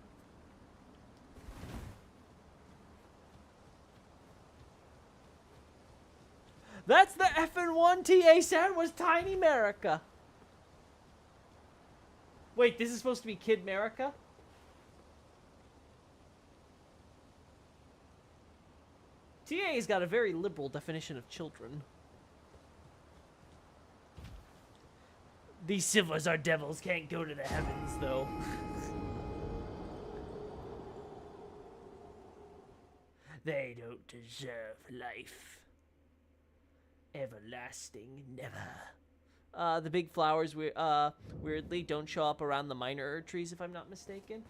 That's the FN1 TA said was Tiny America. Wait, this is supposed to be Kid America? TA's got a very liberal definition of children. These Silversar devils can't go to the heavens, though. They don't deserve life. Everlasting never. The big flowers weirdly don't show up around the minor Erd trees, if I'm not mistaken.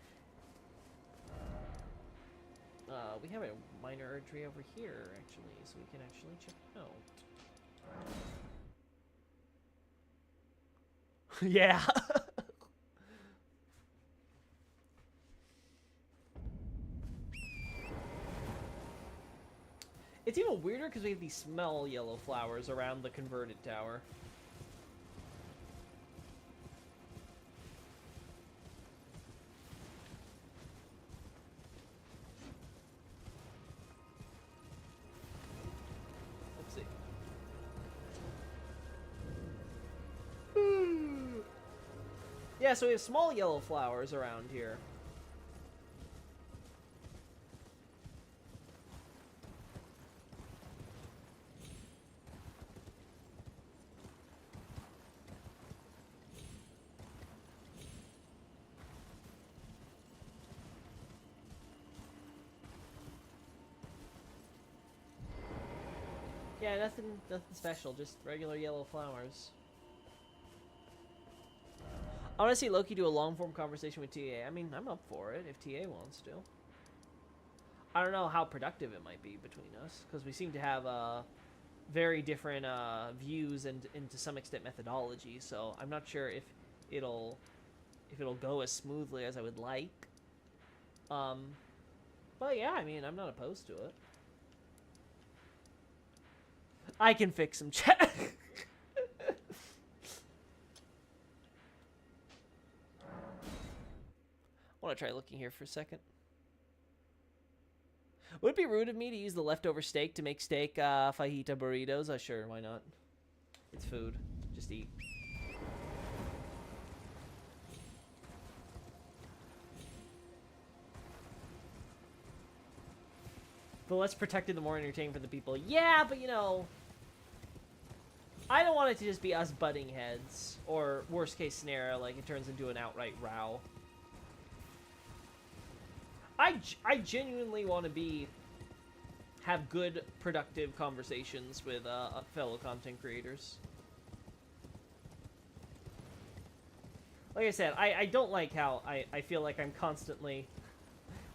We have a minor Erd tree over here, actually, so we can actually check it out. Yeah. It's even weirder because we have these small yellow flowers around the converted tower. Let's see. Yeah, so we have small yellow flowers around here. Yeah, nothing special, just regular yellow flowers. I want to see Loki do a long-form conversation with TA. I mean, I'm up for it if TA wants to. I don't know how productive it might be between us, because we seem to have very different views and to some extent methodology. So I'm not sure if it'll go as smoothly as I would like. But yeah, I mean, I'm not opposed to it. I can fix some chat. I want to try looking here for a second. Would it be rude of me to use the leftover steak to make steak fajita burritos? Sure, why not? It's food. Just eat. The less protected, the more entertaining for the people. Yeah, but you know, I don't want it to just be us butting heads, or worst case scenario, like it turns into an outright row. I genuinely want to have good, productive conversations with fellow content creators. Like I said, I don't like how I feel like I'm constantly,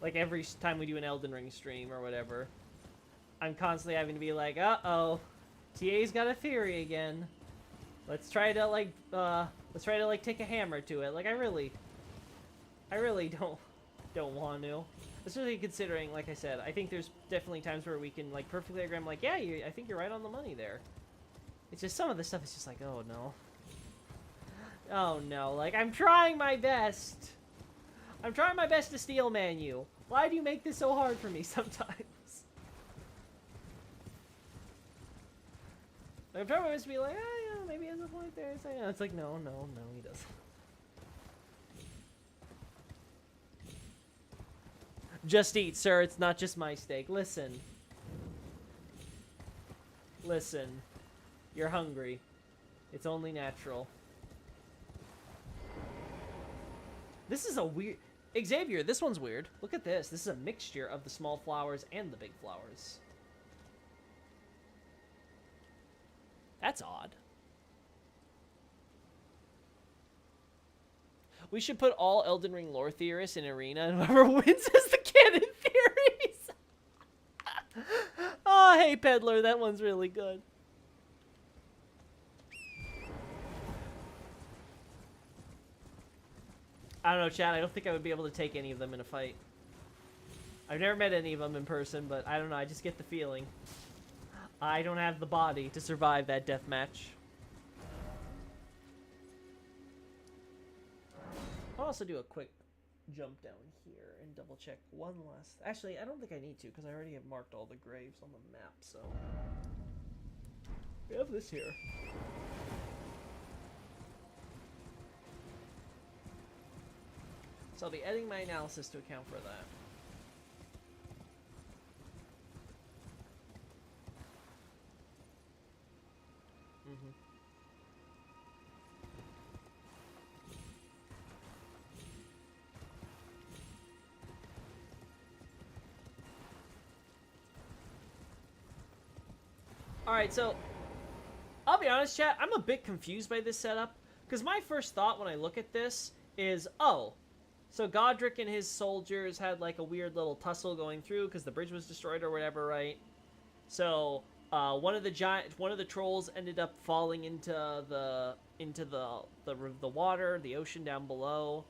like every time we do an Elden Ring stream or whatever, I'm constantly having to be like, uh-oh, TA's got a theory again. Let's try to like take a hammer to it. Like I really don't want to. Especially considering, like I said, I think there's definitely times where we can like perfectly agree. I'm like, yeah, I think you're right on the money there. It's just some of the stuff is just like, oh no. Oh no, like I'm trying my best. I'm trying my best to steel man you. Why do you make this so hard for me sometimes? Like, I'm trying my best to be like, yeah, maybe he has a point there. It's like, no, he doesn't. Just eat, sir. It's not just my steak. Listen. Listen. You're hungry. It's only natural. This is a weird... Xavier, this one's weird. Look at this. This is a mixture of the small flowers and the big flowers. That's odd. We should put all Elden Ring lore theorists in arena, and whoever wins is the canon theories. Oh, hey, Peddler, that one's really good. I don't know, chat. I don't think I would be able to take any of them in a fight. I've never met any of them in person, but I don't know. I just get the feeling. I don't have the body to survive that death match. I'll also do a quick jump down here and double check one last... Actually, I don't think I need to because I already have marked all the graves on the map, so... We have this here. So I'll be editing my analysis to account for that. Alright, so I'll be honest, chat, I'm a bit confused by this setup, because my first thought when I look at this is, oh, so Godric and his soldiers had like a weird little tussle going through because the bridge was destroyed or whatever, right? So one of the trolls ended up falling into the water, the ocean down below.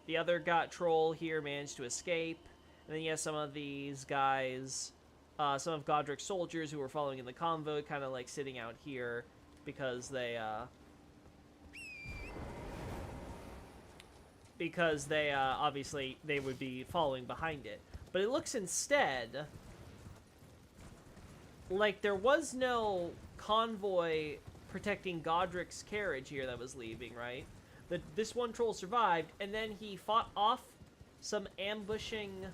The other troll here managed to escape, and then you have some of these guys, some of Godric's soldiers who were following in the convoy, kind of like sitting out here because they obviously they would be following behind it. But it looks instead like there was no convoy protecting Godric's carriage here that was leaving, right? This one troll survived, and then he fought off some ambushing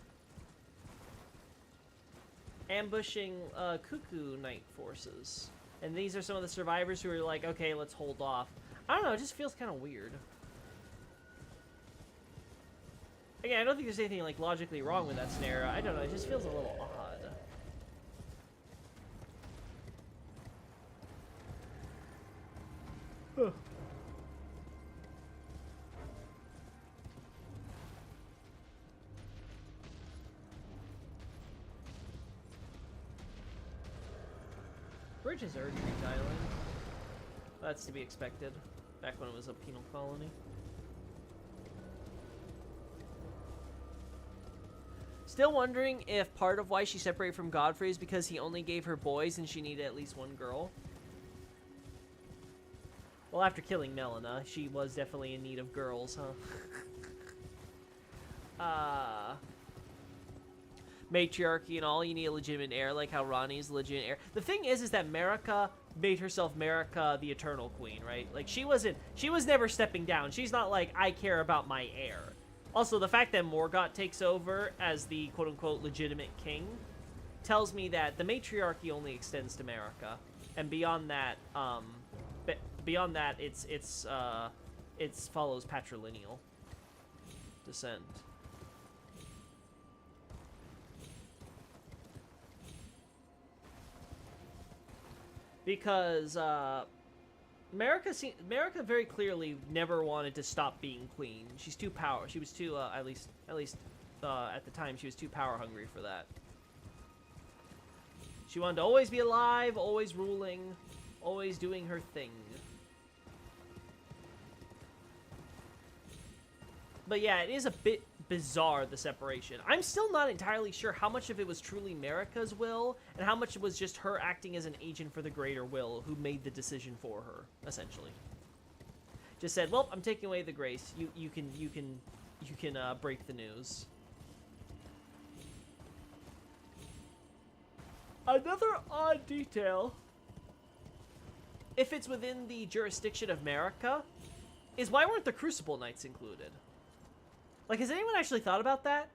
Cuckoo Knight forces. And these are some of the survivors who are like, okay, let's hold off. I don't know, it just feels kind of weird. Again, I don't think there's anything like logically wrong with that scenario. I don't know, it just feels a little odd. Huh. Bridge is urgent island. That's to be expected. Back when it was a penal colony. Still wondering if part of why she separated from Godfrey is because he only gave her boys and she needed at least one girl. Well, after killing Melina, she was definitely in need of girls, huh? Matriarchy and all, you need a legitimate heir, like how Rani's a legitimate heir. The thing is that Marika made herself Marika the Eternal Queen, right? Like, she was never stepping down. She's not like, I care about my heir. Also, the fact that Morgott takes over as the quote-unquote legitimate king tells me that the matriarchy only extends to Marika. And beyond that, it follows patrilineal descent. Because Marika very clearly never wanted to stop being queen. She's too She was too at least at the time she was too power hungry for that. She wanted to always be alive, always ruling, always doing her thing. But yeah, it is a bit bizarre, the separation. I'm still not entirely sure how much of it was truly Marika's will and how much it was just her acting as an agent for the greater will who made the decision for her, essentially. Just said, well, I'm taking away the grace. You can break the news. Another odd detail, if it's within the jurisdiction of Marika, is why weren't the Crucible Knights included? Like, has anyone actually thought about that?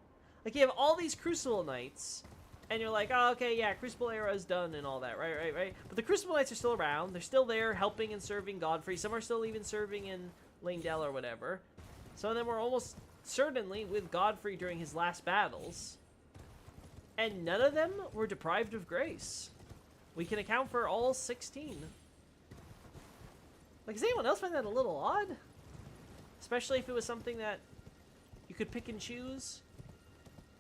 Like, you have all these Crucible Knights, and you're like, oh, okay, yeah, Crucible era is done and all that, right? But the Crucible Knights are still around. They're still there helping and serving Godfrey. Some are still even serving in Langdell or whatever. Some of them were almost certainly with Godfrey during his last battles. And none of them were deprived of grace. We can account for all 16. Like, does anyone else find that a little odd? Especially if it was something that you could pick and choose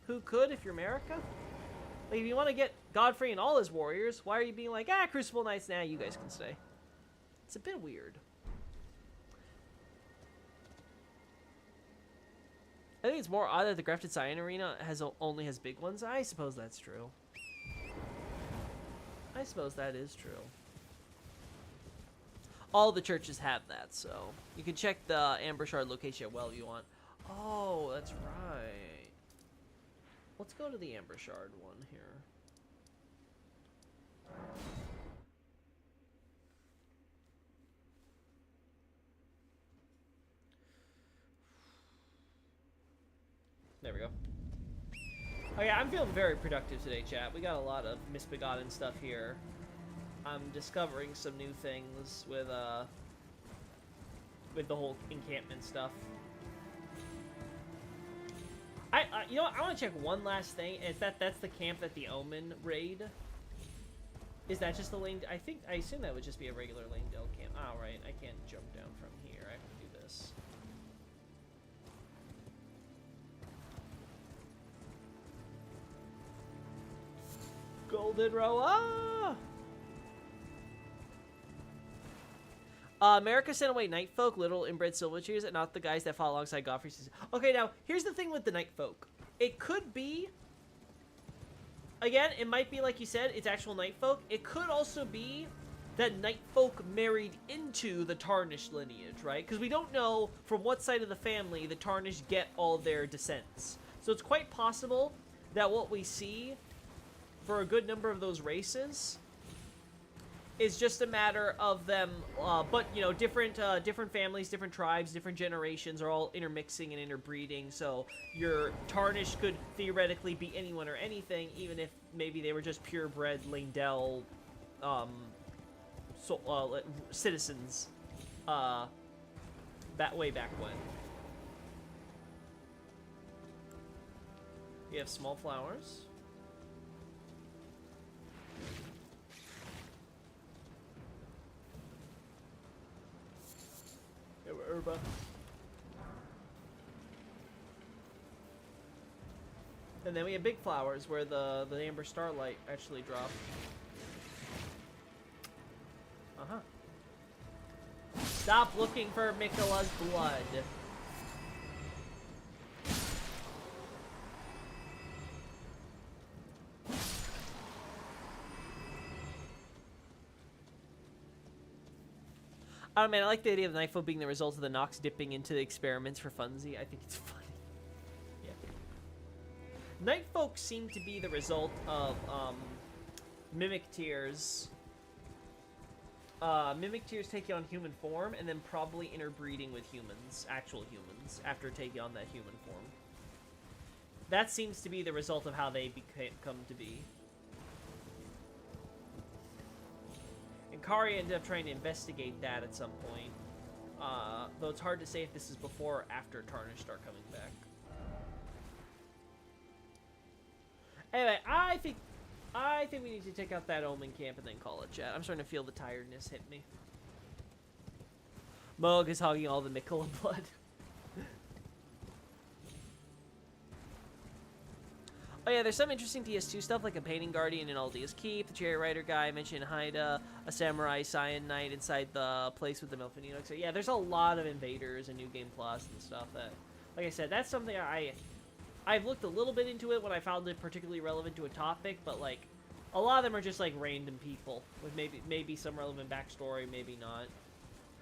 who could if you're Marika? Like, if you want to get Godfrey and all his warriors, why are you being like, Crucible Knights, nah, you guys can stay? It's a bit weird. I think it's more odd that the Grafted Cyan Arena only has big ones. I suppose that's true. I suppose that is true. All the churches have that, so you can check the Amber Shard location well if you want. Oh, that's right. Let's go to the Amber Shard one here. There we go. Oh yeah, I'm feeling very productive today, chat. We got a lot of misbegotten stuff here. I'm discovering some new things with the whole encampment stuff. You know what? I want to check one last thing. Is that's the camp that the Omen raid? Is that just the lane? I assume that would just be a regular Langdale camp. Oh, right. I can't jump down from here. I have to do this. Golden Row. Ah! America sent away night folk, little inbred silvercheers, and not the guys that fought alongside Godfrey. Okay, now, here's the thing with the night folk. It could be... Again, it might be, like you said, it's actual night folk. It could also be that night folk married into the Tarnished lineage, right? Because we don't know from what side of the family the Tarnished get all their descents. So it's quite possible that what we see for a good number of those races is just a matter of them, but, you know, different families, different tribes, different generations are all intermixing and interbreeding, so your Tarnished could theoretically be anyone or anything, even if maybe they were just purebred Langdell, citizens, way back when. We have small flowers. Herba. And then we have big flowers where the amber starlight actually dropped. Stop looking for Miquella's blood. Oh man, I like the idea of the Nightfolk being the result of the Nox dipping into the experiments for funsies. I think it's funny. Yeah. Nightfolk seem to be the result of Mimic Tears. Mimic Tears taking on human form and then probably interbreeding with humans, actual humans, after taking on that human form. That seems to be the result of how they come to be. And Kari ended up trying to investigate that at some point. Though it's hard to say if this is before or after Tarnished start coming back. Anyway, I think we need to take out that Omen camp and then call it, chat. I'm starting to feel the tiredness hit me. Moog is hogging all the Miquella blood. Oh yeah, there's some interesting DS2 stuff, like a painting guardian in Aldea's Keep, the Cherry Rider guy I mentioned, Haida, a Samurai Cyan Knight inside the place with the Milfinino. So yeah, there's a lot of invaders and New Game Plus and stuff that, like I said, that's something I've looked a little bit into it when I found it particularly relevant to a topic, but like, a lot of them are just like random people with maybe some relevant backstory, maybe not.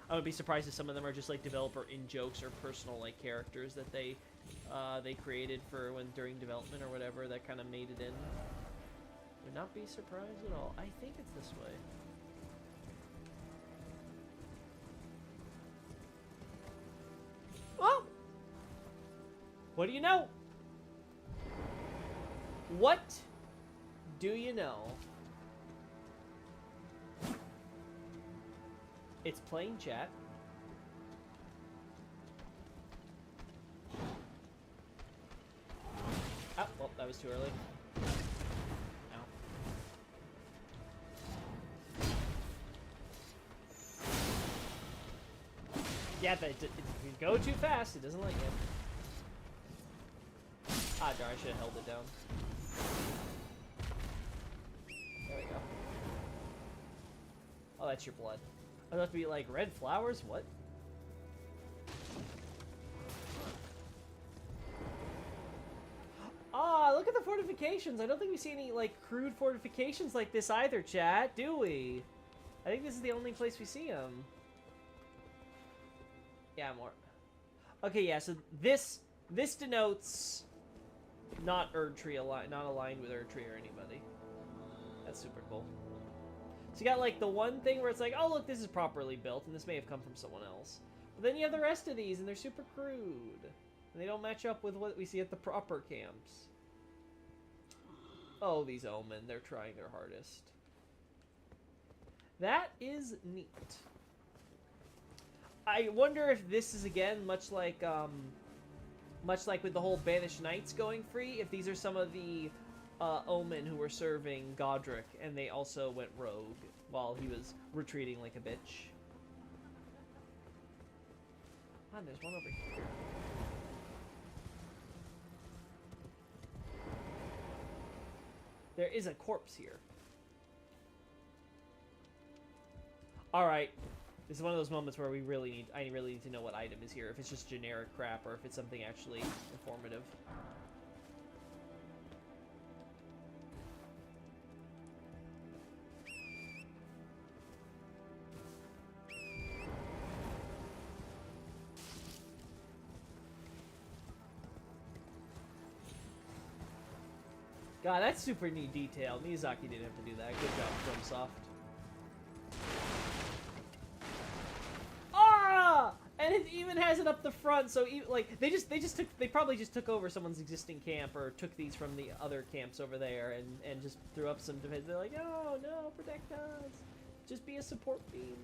I would be surprised if some of them are just like developer in-jokes or personal like characters that they created for during development or whatever that kind of made it in. Would not be surprised at all. I think it's this way. Oh! What do you know? What do you know? It's playing chat. Oh, well, that was too early. Ow. Yeah, if you go too fast, it doesn't let you. Ah, darn, I should have held it down. There we go. Oh, that's your blood. I was about to be like, red flowers? What? Ah, look at the fortifications. I don't think we see any, like, crude fortifications like this either, chat, do we? I think this is the only place we see them. Yeah, more. Okay, yeah, so this denotes not Erdtree not aligned with Erdtree or anybody. That's super cool. So you got, like, the one thing where it's like, oh, look, this is properly built, and this may have come from someone else. But then you have the rest of these, and they're super crude. And they don't match up with what we see at the proper camps. Oh, these Omen, they're trying their hardest. That is neat. I wonder if this is, again, much like with the whole Banished Knights going free, if these are some of the Omen who were serving Godric, and they also went rogue while he was retreating like a bitch. Oh, there's one over here. There is a corpse here. Alright. This is one of those moments where I really need to know what item is here. If it's just generic crap or if it's something actually informative. God, that's super neat detail. Miyazaki didn't have to do that. Good job, FromSoft. Ah! And it even has it up the front, so like they probably just took over someone's existing camp or took these from the other camps over there and just threw up some defense. They're like, oh no, protect us. Just be a support beam.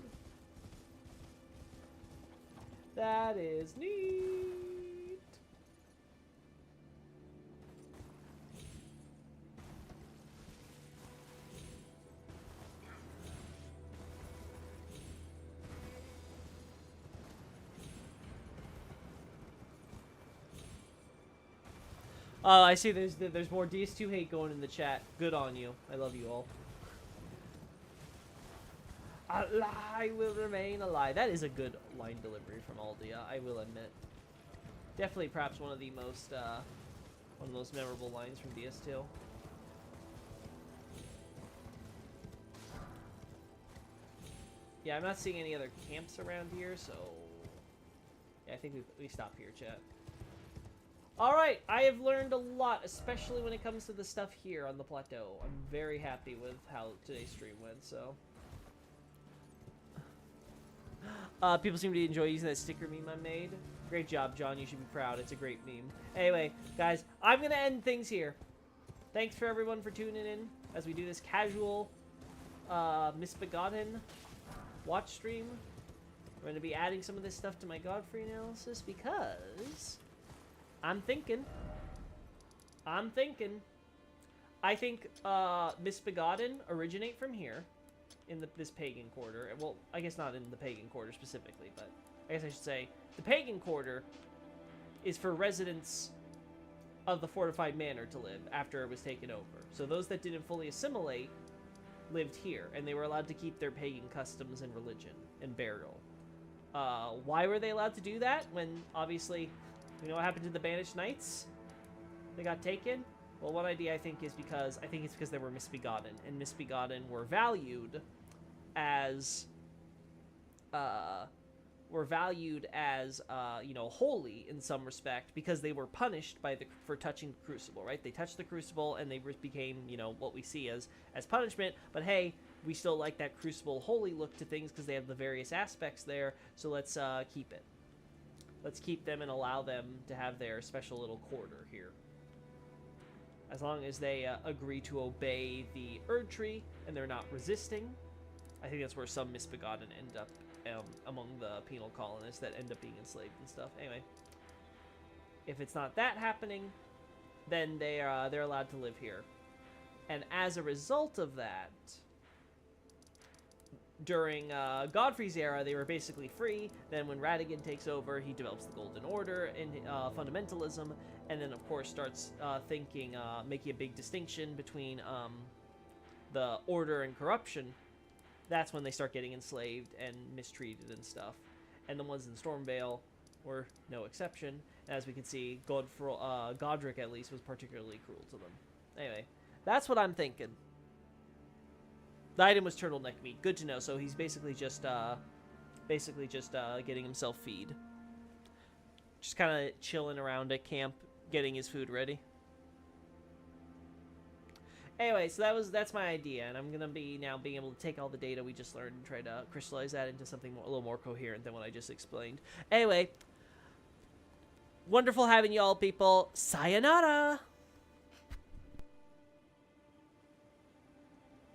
That is neat. I see there's more DS2 hate going in the chat. Good on you. I love you all. A lie will remain a lie. That is a good line delivery from Aldia, I will admit. Definitely perhaps one of the most memorable lines from DS2. Yeah, I'm not seeing any other camps around here, so yeah, I think we stop here, chat. Alright, I have learned a lot, especially when it comes to the stuff here on the plateau. I'm very happy with how today's stream went, so. People seem to enjoy using that sticker meme I made. Great job, John. You should be proud. It's a great meme. Anyway, guys, I'm going to end things here. Thanks for everyone for tuning in as we do this casual, misbegotten watch stream. We're going to be adding some of this stuff to my Godfrey analysis because I think misbegotten originate from here in this pagan quarter. Well, I guess not in the pagan quarter specifically, but I guess I should say the pagan quarter is for residents of the fortified manor to live after it was taken over. So those that didn't fully assimilate lived here, and they were allowed to keep their pagan customs and religion and burial. Why were they allowed to do that when obviously you know what happened to the Banished Knights? They got taken? Well, one idea I think it's because they were misbegotten, and misbegotten were valued as you know, holy in some respect because they were punished for touching the crucible, right? They touched the crucible and they became, you know, what we see as punishment. But hey, we still like that crucible holy look to things because they have the various aspects there. So let's keep it. Let's keep them and allow them to have their special little quarter here. As long as they agree to obey the Erd Tree and they're not resisting. I think that's where some misbegotten end up among the penal colonists that end up being enslaved and stuff. Anyway, if it's not that happening, then they're allowed to live here. And as a result of that, during Godfrey's era, they were basically free. Then when Ratigan takes over, he develops the Golden Order and fundamentalism, and then of course starts making a big distinction between the order and corruption. That's when they start getting enslaved and mistreated and stuff. And the ones in Stormvale were no exception. As we can see, Godric at least was particularly cruel to them. Anyway, that's what I'm thinking. The item was turtleneck meat. Good to know. So he's basically just getting himself feed. Just kind of chilling around at camp, getting his food ready. Anyway, so that's my idea, and I'm gonna be now being able to take all the data we just learned and try to crystallize that into something a little more coherent than what I just explained. Anyway, Wonderful having you all, people. Sayonara!